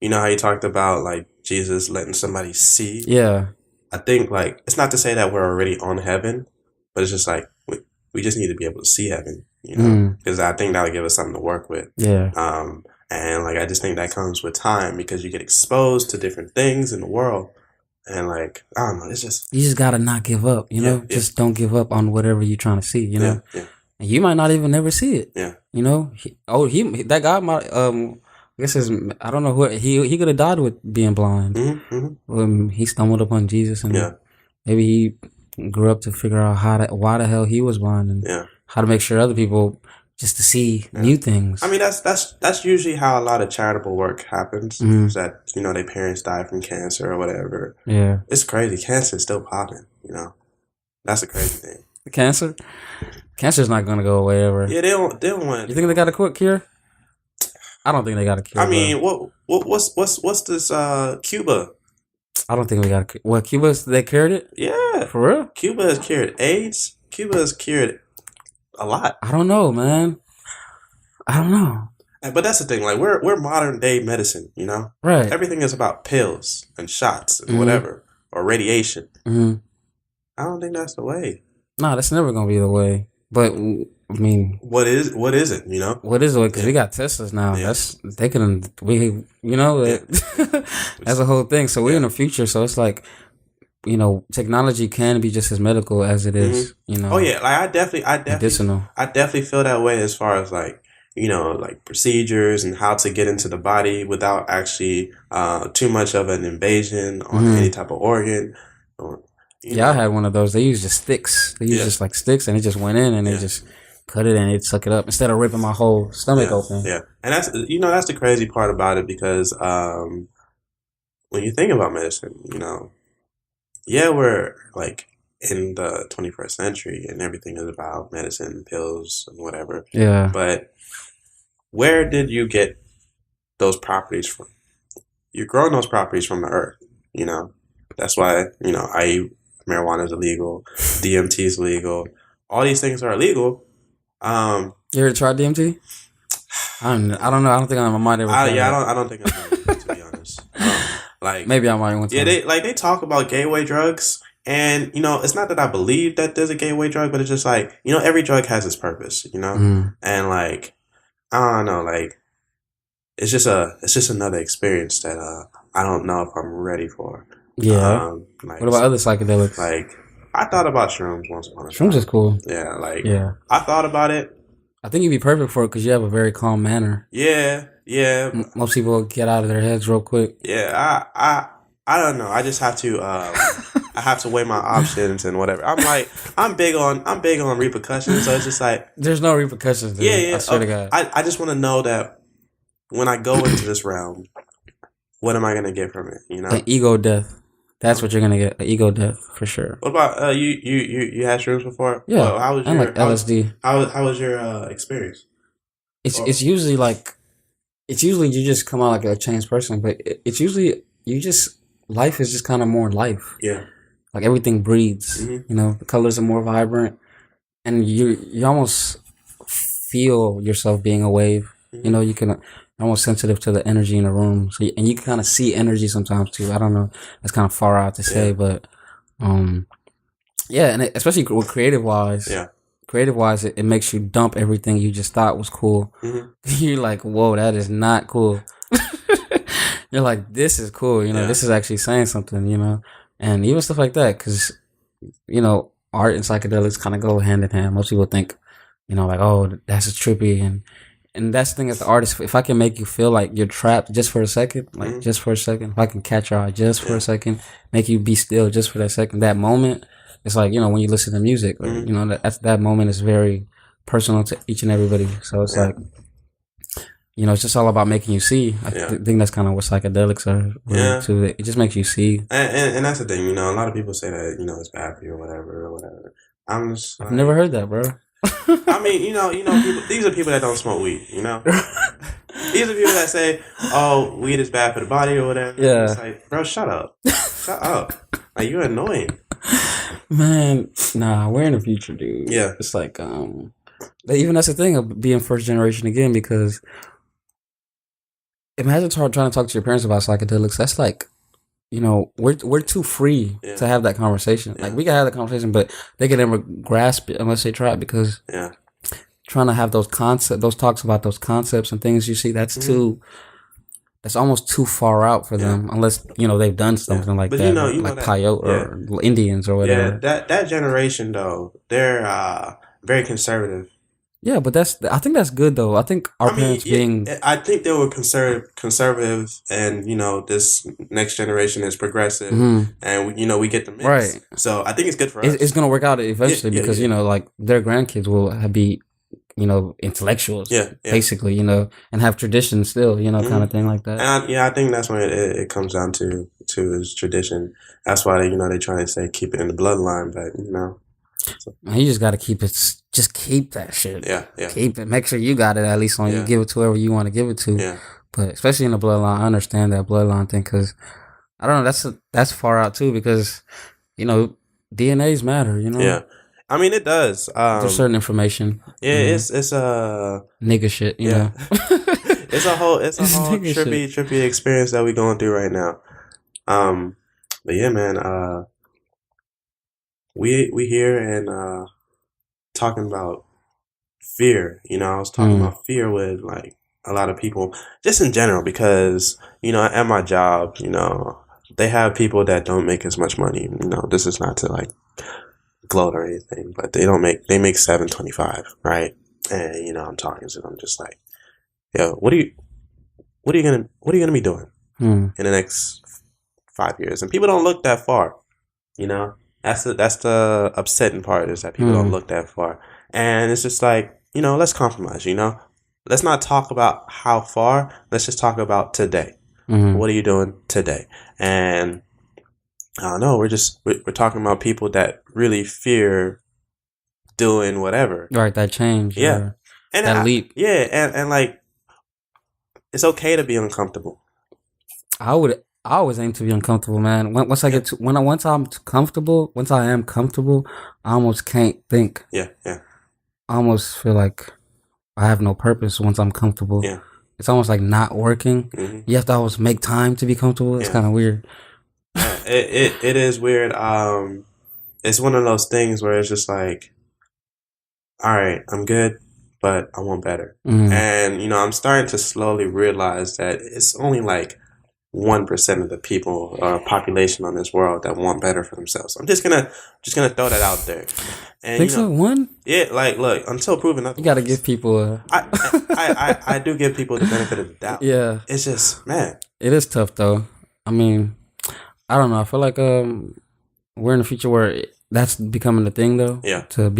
you know how you talked about, like, Jesus letting somebody see? Yeah. I think, like, it's not to say that we're already on heaven, but it's just like, we just need to be able to see heaven, because I think that'll give us something to work with. Yeah. And, like, I just think that comes with time, because you get exposed to different things in the world. And, like, I don't know, it's just... You just gotta not give up, Just don't give up on whatever you're trying to see, Yeah. And you might not even never see it. Yeah. That guy might... I guess I don't know who he could have died with being blind. Mm-hmm. He stumbled upon Jesus, and maybe he grew up to figure out why the hell he was blind, and how to make sure other people just to see new things. I mean, that's usually how a lot of charitable work happens. Mm-hmm. Is that their parents die from cancer or whatever. Yeah, it's crazy. Cancer is still popping. That's a crazy thing. Cancer's not gonna go away ever. Yeah, they don't want. You think they got a quick cure? I don't think they got a cure. I mean, what's this? Cuba. I don't think we got a cure. What, Cuba? They cured it? Yeah, for real. Cuba has cured AIDS. Cuba has cured a lot. I don't know, man. I don't know. But that's the thing. Like, we're modern day medicine. Right? Everything is about pills and shots and whatever, or radiation. Mm-hmm. I don't think that's the way. No, that's never gonna be the way. But I mean, what is it? What is it? Because we got Teslas now. Yeah. That's a whole thing. So we're in the future. So it's like, technology can be just as medical as it is. Oh yeah, like I definitely medicinal. I definitely feel that way as far as like like procedures and how to get into the body without actually too much of an invasion on any type of organ. I had one of those. They used just sticks. They used just like sticks, and it just went in, and they just cut it and it suck it up instead of ripping my whole stomach open. Yeah, and that's that's the crazy part about it, because when you think about medicine, yeah, we're like in the 21st century and everything is about medicine, pills, and whatever. Yeah. But where did you get those properties from? You're growing those properties from the earth, That's why, marijuana is illegal, DMT is legal. All these things are illegal. You ever tried DMT? I don't know. I don't think I might ever. I don't think it's illegal, to be honest. Like maybe I might want to. Yeah, they talk about gateway drugs, and it's not that I believe that there's a gateway drug, but it's just like every drug has its purpose, and like I don't know, like it's just another experience that I don't know if I'm ready for. Yeah. What about other psychedelics? Like I thought about shrooms once upon a time. Shrooms is cool. Yeah, I thought about it. I think you'd be perfect for it because you have a very calm manner. Yeah. Most people get out of their heads real quick. Yeah, I don't know. I just have to I have to weigh my options and whatever. I'm big on repercussions, so it's just like there's no repercussions. Dude. Yeah. I swear to God. I just want to know that when I go into this realm, what am I gonna get from it? An ego death. That's what you're gonna get. An ego death for sure. What about you had shrooms before? Yeah. Well, how was your like LSD? How was your experience? It's usually like you just come out like a changed person, but it's usually life is just kind of more life. Yeah. Like everything breathes. Mm-hmm. The colors are more vibrant, and you almost feel yourself being a wave. Mm-hmm. You can. You're almost sensitive to the energy in the room, and you can kind of see energy sometimes too. I don't know, that's kind of far out to say, but yeah, and especially with creative wise, it makes you dump everything you just thought was cool. Mm-hmm. You're like, whoa, that is not cool. You're like, this is cool. This is actually saying something. And even stuff like that, because art and psychedelics kind of go hand in hand. Most people think, like, oh, that's trippy and that's the thing as the artist, if I can make you feel like you're trapped just for a second, just for a second, if I can catch your eye just for a second, make you be still just for that second, that moment, it's like, when you listen to music, that moment is very personal to each and everybody. So it's like, it's just all about making you see. I think that's kind of what psychedelics are really too. It just makes you see. And that's the thing, a lot of people say that, it's bad for you or whatever. I'm just I've never heard that, bro. I mean, people, these are people that don't smoke weed, These are people that say, oh, weed is bad for the body or whatever. Yeah. It's like, bro, shut up. Shut up. Like, you're annoying. Man, nah, we're in the future, dude. Yeah. It's like, even that's the thing of being first generation again, because imagine trying to talk to your parents about psychedelics. That's like, we're too free to have that conversation. Like, we can have that conversation, but they can never grasp it unless they try it, because trying to have those talks about those concepts and things you see, that's that's almost too far out for them, unless, they've done something like that, like Paiute or Indians or whatever. Yeah, that generation, though, they're very conservative. Yeah, but I think that's good though. I think parents being... I think they were conservative, and this next generation is progressive, and we get the mix. Right. So I think it's good for us. It's gonna work out eventually because like their grandkids will be, intellectuals. Basically, and have tradition still, kind of thing like that. And I think that's when it comes down to is tradition. That's why they try to say keep it in the bloodline, but So. You just got to keep it. Just keep that shit. Yeah. Keep it. Make sure you got it at least on you. Give it to whoever you want to give it to. Yeah. But especially in the bloodline, I understand that bloodline thing because I don't know. That's far out too because DNAs matter. Yeah. I mean, it does. There's certain information. Yeah, it's nigga shit. You know. it's a whole trippy experience that we're going through right now. But yeah, man. We here and talking about fear. I was talking about fear with like a lot of people, just in general, because at my job, they have people that don't make as much money. This is not to like gloat or anything, but they make $7.25, right? And I'm talking to them just like, yo, what are you gonna be doing in the next 5 years? And people don't look that far, That's the upsetting part, is that people don't look that far. And it's just like, let's compromise, Let's not talk about how far. Let's just talk about today. What are you doing today? And I don't know. We're talking about people that really fear doing whatever. Right, that change. Yeah, and that leap. Yeah, and like it's okay to be uncomfortable. I always aim to be uncomfortable, man. Once I get to once I'm comfortable, once I am comfortable, I almost can't think. Yeah. I almost feel like I have no purpose once I'm comfortable. Yeah. It's almost like not working. You have to always make time to be comfortable. It's kind of weird. It is weird. It's one of those things where it's just like, all right, I'm good, but I want better. And I'm starting to slowly realize that it's only like 1% of the people or population on this world that want better for themselves. I'm just gonna throw that out there. And think so? One? Yeah, like look, until proven otherwise. You gotta give people I do give people the benefit of the doubt. Yeah. It's just, man. It is tough though. I mean, I don't know. I feel like we're in a future where that's becoming the thing though. Yeah. To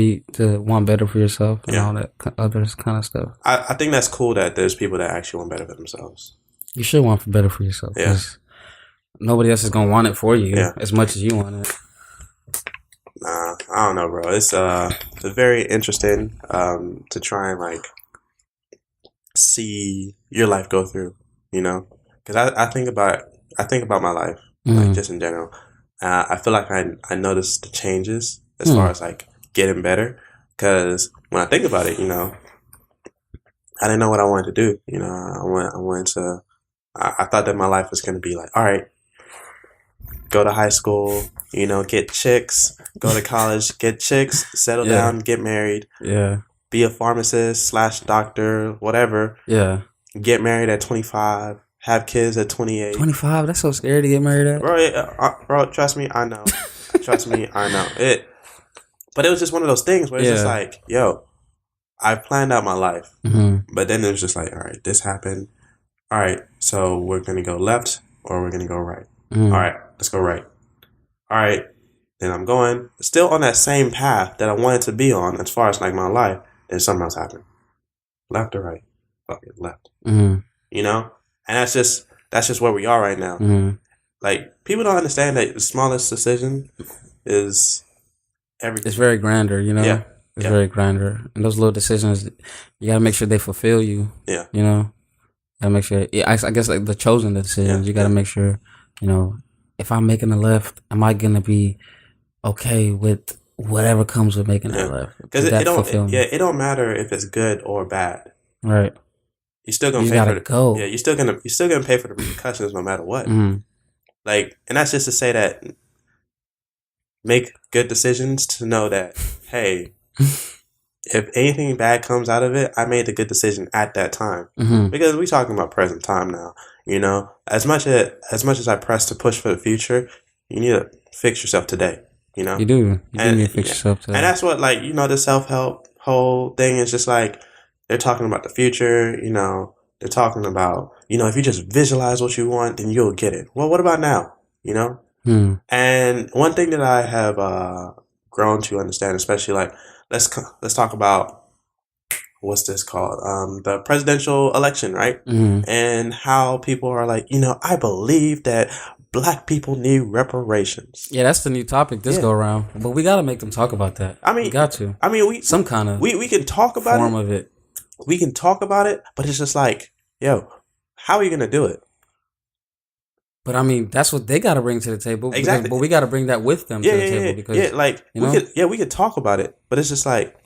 want better for yourself and all that other kind of stuff. I think that's cool that there's people that actually want better for themselves. You should want better for yourself. Yeah. Nobody else is gonna want it for you as much as you want it. Nah, I don't know, bro. It's very interesting to try and like see your life go through, because I think about my life like just in general. I feel like I noticed the changes as far as like getting better, because when I think about it, I didn't know what I wanted to do. I thought that my life was going to be like, all right, go to high school, get chicks, go to college, get chicks, settle down, get married, be a pharmacist / doctor, whatever. Yeah. Get married at 25, have kids at 28. 25? That's so scary to get married at. Bro, trust me, I know. But it was just one of those things where it's just like, yo, I planned out my life. But then it was just like, all right, this happened. All right, so we're going to go left or we're going to go right. All right, let's go right. All right, then I'm going still on that same path that I wanted to be on as far as like my life. Then something else happened. Left or right? Okay, left. And that's just where we are right now. Like, people don't understand that the smallest decision is everything. It's very grander, Yeah. It's very grander. And those little decisions, you got to make sure they fulfill you. Yeah. Gotta make sure. I guess like the chosen decisions, you got to make sure, if I'm making a left, am I going to be okay with whatever comes with making that left? Because it don't matter if it's good or bad. Right. You're still gonna pay for it. Yeah, you're still gonna pay for the repercussions no matter what. Like, and that's just to say that make good decisions to know that, hey, if anything bad comes out of it, I made the good decision at that time. Because we're talking about present time now. As much as I press to push for the future, you need to fix yourself today. You do. You need to fix yourself today. And that's what, like, the self-help whole thing is just like, they're talking about the future, they're talking about, if you just visualize what you want, then you'll get it. Well, what about now? And one thing that I have grown to understand, especially like, let's talk about, what's this called? The presidential election, right? And how people are like, I believe that Black people need reparations. Yeah, that's the new topic this go around. But we got to make them talk about that. I mean, we got to. I mean, some kind of we can talk about form of it. We can talk about it, but it's just like, yo, how are you gonna do it? But I mean, that's what they got to bring to the table. Exactly. But we got to bring that with them to the table because we could talk about it, but it's just like,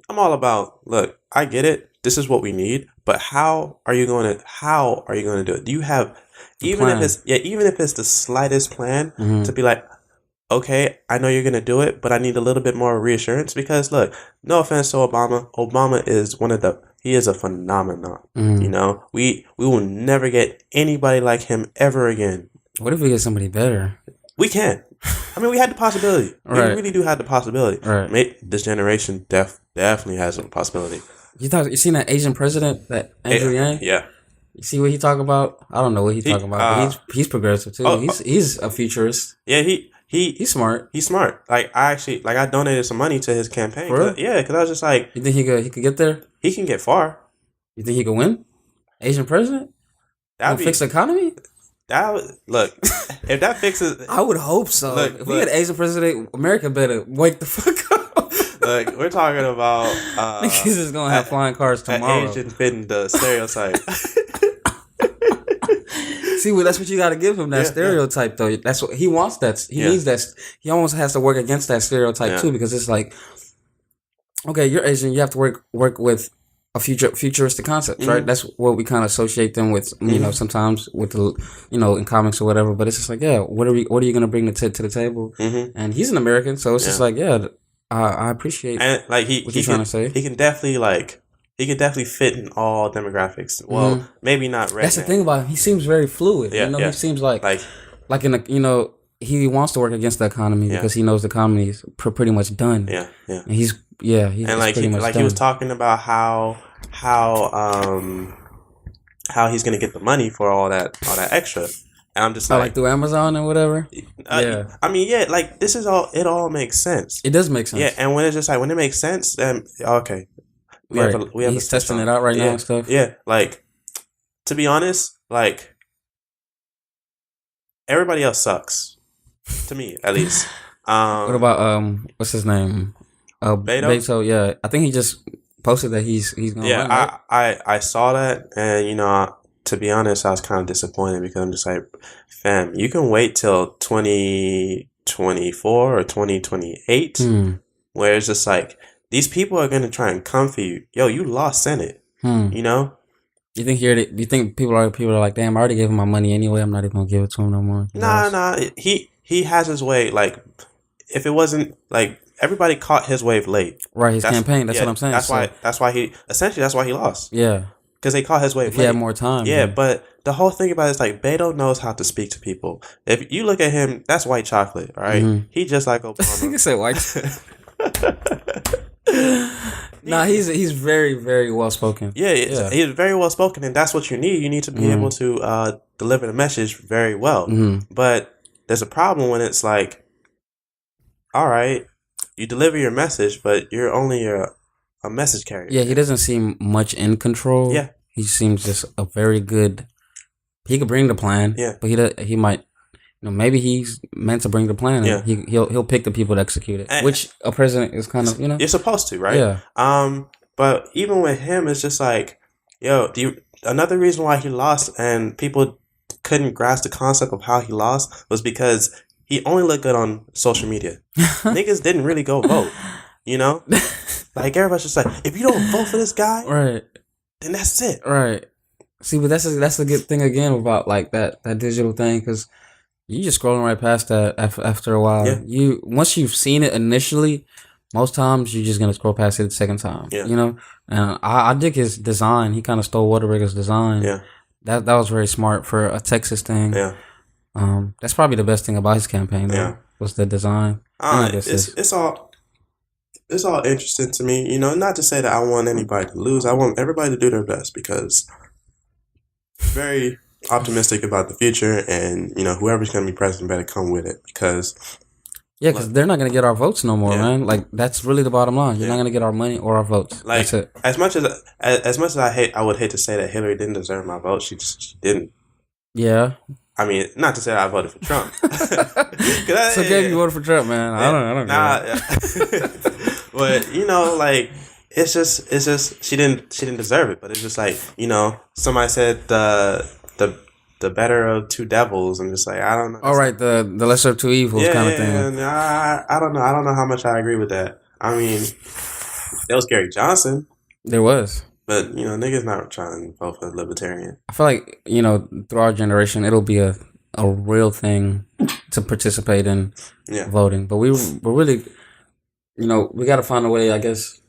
I'm all about, look, I get it. This is what we need, but how are you going to do it? Do you have even if it's the slightest plan to be like, okay, I know you're going to do it, but I need a little bit more reassurance, because look, no offense to Obama. Obama is he is a phenomenon. We will never get anybody like him ever again. What if we get somebody better? We can. I mean, we had the possibility. Right. We really do have the possibility. Right. This generation definitely has a possibility. You seen that Asian president, that Andrew Yang? Yeah. You see what he talking about? I don't know what he's talking about. But he's progressive too. He's a futurist. Yeah, he's smart. He's smart. Like, I donated some money to his campaign. For real? Yeah, because I was just like, you think he could get there? He can get far. You think he could win? Asian president? that'd fix the economy. Look, if that fixes, I would hope so. If we had an Asian president, America better wake the fuck up. Look, we're talking about niggas is gonna have flying cars tomorrow. An Asian fitting the stereotype. See, well, that's what you got to give him, that stereotype, though. That's what he wants. He needs that. He almost has to work against that stereotype too, because it's like, okay, you're Asian, you have to work with a futuristic concepts, right? That's what we kind of associate them with, you know, sometimes with the, you know, in comics or whatever. But it's just like, what are you gonna bring to the table? And he's an American, so it's just like, I appreciate and like what you're trying to say. He can definitely fit in all demographics. Well, maybe not right. That's the thing about him. He seems very fluid. You know, he seems like in a, you know, he wants to work against the economy because he knows the economy is pretty much done. And he's pretty much done. He was talking about how he's gonna get the money for all that extra. And I'm just like through Amazon or whatever. I mean, like this is all. It all makes sense. It does make sense. Yeah, and when it's just like when it makes sense, then okay. We have He's testing it out right now and stuff. Yeah, like to be honest, like everybody else sucks. To me, at least. What about what's his name? Beto. Yeah, I think he just posted that he's gonna run, right? I saw that, and you know, to be honest, I was kind of disappointed because I'm just like, fam, you can wait till 2024 or 2028, where it's just like. These people are gonna try and come for you. Yo, you lost Senate. You know. Do you think people are like, damn, I already gave him my money anyway. I'm not even gonna give it to him no more. Nah. He has his way. Like, if it wasn't like everybody caught his wave late. Right, his campaign. That's what I'm saying. That's why he lost. Yeah. Because they caught his wave late. If he had more time. Yeah, but the whole thing about it is like Beto knows how to speak to people. If you look at him, that's white chocolate, all right? He just like Obama. You can say white. Nah, he's very, very well spoken. Yeah, he's very well spoken, and that's what you need. You need to be able to deliver the message very well. But there's a problem when it's like, all right, you deliver your message, but you're only a message carrier. Yeah, he doesn't seem much in control. Yeah, he seems just a very good. He could bring the plan. Yeah, but he might. You know, maybe he's meant to bring the plan. Yeah, he'll pick the people to execute it, which a president is kind of, you know, you're supposed to, right? Yeah. But even with him, it's just like, yo, another reason why he lost and people couldn't grasp the concept of how he lost was because he only looked good on social media. Niggas didn't really go vote, you know? Like, everybody's just like, if you don't vote for this guy, right, then that's it. Right. See, but that's a good thing again about like that digital thing, because you just scrolling right past that after a while. Yeah. Once you've seen it initially, most times you're just gonna scroll past it the second time. Yeah. You know, and I dig his design. He kind of stole Whataburger's design. Yeah. That was very smart for a Texas thing. Yeah. That's probably the best thing about his campaign. Though, yeah. Was the design. It's all interesting to me. You know, not to say that I want anybody to lose. I want everybody to do their best because very optimistic about the future, and you know, whoever's going to be president better come with it because they're not going to get our votes no more, man. Like, that's really the bottom line. You're not going to get our money or our votes. Like, that's it. As much as I would hate to say that Hillary didn't deserve my vote, she didn't. Yeah. I mean, not to say that I voted for Trump. It's okay if you voted for Trump, man. I don't know. But you know, like, it's just she didn't deserve it. But it's just like, you know, somebody said the better of two devils, and just like, I don't know. All right, the lesser of two evils kind of thing. I don't know. I don't know how much I agree with that. I mean, there was Gary Johnson. There was. But, you know, niggas not trying to vote for the libertarian. I feel like, you know, through our generation, it'll be a real thing to participate in voting. But we're really, you know, we got to find a way, I guess,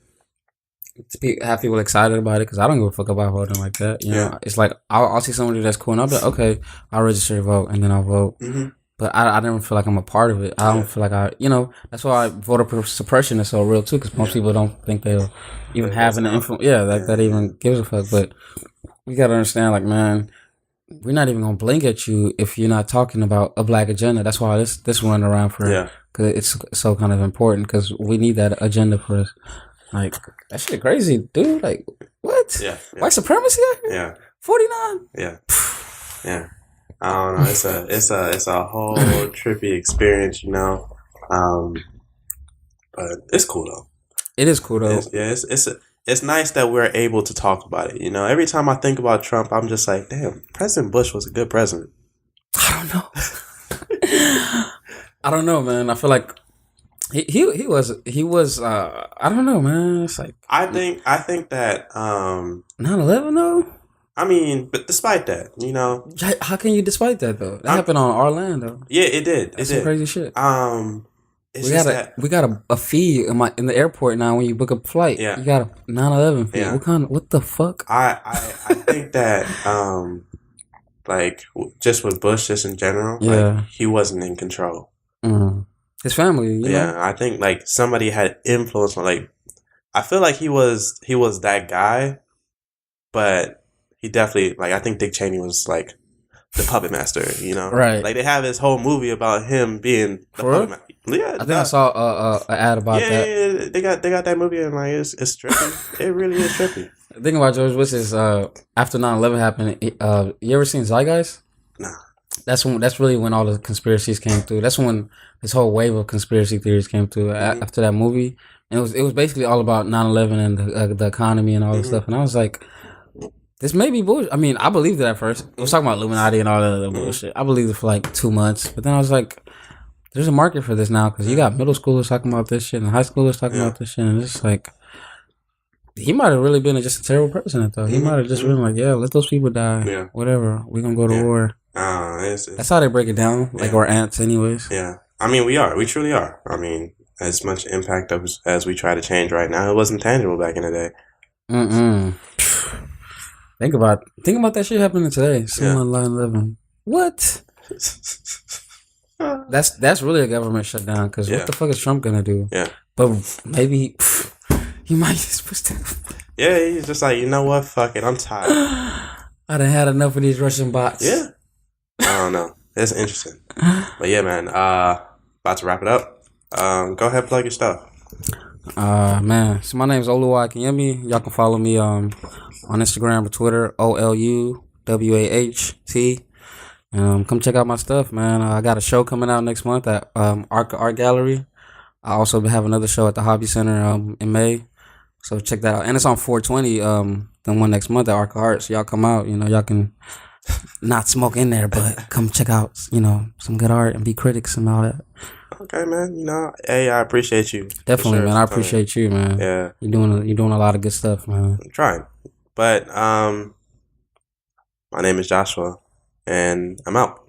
to have people excited about it, because I don't give a fuck about voting like that. You know, it's like I'll see somebody that's cool, and I'll be like, okay, I'll register to vote, and then I'll vote. Mm-hmm. But I never feel like I'm a part of it. I don't feel like you know, that's why voter suppression is so real too, because most people don't think they'll even have an influence. Yeah, that even gives a fuck. But we gotta understand, like, man, we're not even gonna blink at you if you're not talking about a black agenda. That's why this run around for because it's so kind of important, because we need that agenda for us. Like, that shit crazy, dude. Like, what? Yeah. White supremacy out here? Yeah. 49? Yeah. Yeah. I don't know. It's a whole trippy experience, you know. But it's cool though. It is cool though. It's nice that we're able to talk about it. You know, every time I think about Trump, I'm just like, damn, President Bush was a good president. I don't know. I don't know, man. I feel like he was. I don't know, man. It's like I think that 9/11 though. I mean, but despite that, you know, How can you despite that though? That happened on Orlando. Yeah, it did. That's some crazy shit. We got a fee in the airport now when you book a flight. Yeah. You got a 9/11 fee. Yeah. What the fuck? I think that like just with Bush, just in general, like he wasn't in control. His family, you know? I think like somebody had influence on. Like, I feel like he was that guy, but he definitely, like, I think Dick Cheney was like the puppet master, you know? Right. Like, they have this whole movie about him being the puppet master. Yeah, I think I saw an ad about that. Yeah, they got that movie, and like it's trippy. It really is trippy. The thing about George Bush is after 9/11 happened, you ever seen Zeitgeist? Nah. That's really when all the conspiracies came through. That's when this whole wave of conspiracy theories came through after that movie. And it was basically all about 9/11 and the economy and all this stuff. And I was like, this may be bullshit. I mean, I believed it at first. I was talking about Illuminati and all that other bullshit. I believed it for like 2 months. But then I was like, there's a market for this now because you got middle schoolers talking about this shit and high schoolers talking about this shit. And it's like, he might have really been just a terrible president, though. He might have just been like, yeah, let those people die. Yeah. Whatever. We're going to go to war. That's how they break it down. Like, we're ants anyways. Yeah. I mean, we are. We truly are. I mean, as much impact as we try to change right now, it wasn't tangible back in the day. Think about that shit happening today. Someone 9/11. What? That's really a government shutdown because what the fuck is Trump gonna do? Yeah. But maybe he might just push that. Yeah, he's just like, you know what? Fuck it. I'm tired. I done had enough of these Russian bots. Yeah. I don't know. It's interesting. But yeah, man. About to wrap it up. Go ahead, plug your stuff. Man. So my name is Oluwah Akinyemi. Y'all can follow me on Instagram or Twitter. OLUWAHT. Come check out my stuff, man. I got a show coming out next month at Art Gallery. I also have another show at the Hobby Center in May. So check that out. And it's on 420, the one next month at Arc Art. So y'all come out, you know, y'all can not smoke in there, but come check out, you know, some good art and be critics and all that. Okay, man. You know, hey, I appreciate you. Definitely, man. I appreciate you, man. Yeah. You're doing a lot of good stuff, man. I'm trying. But my name is Joshua, and I'm out.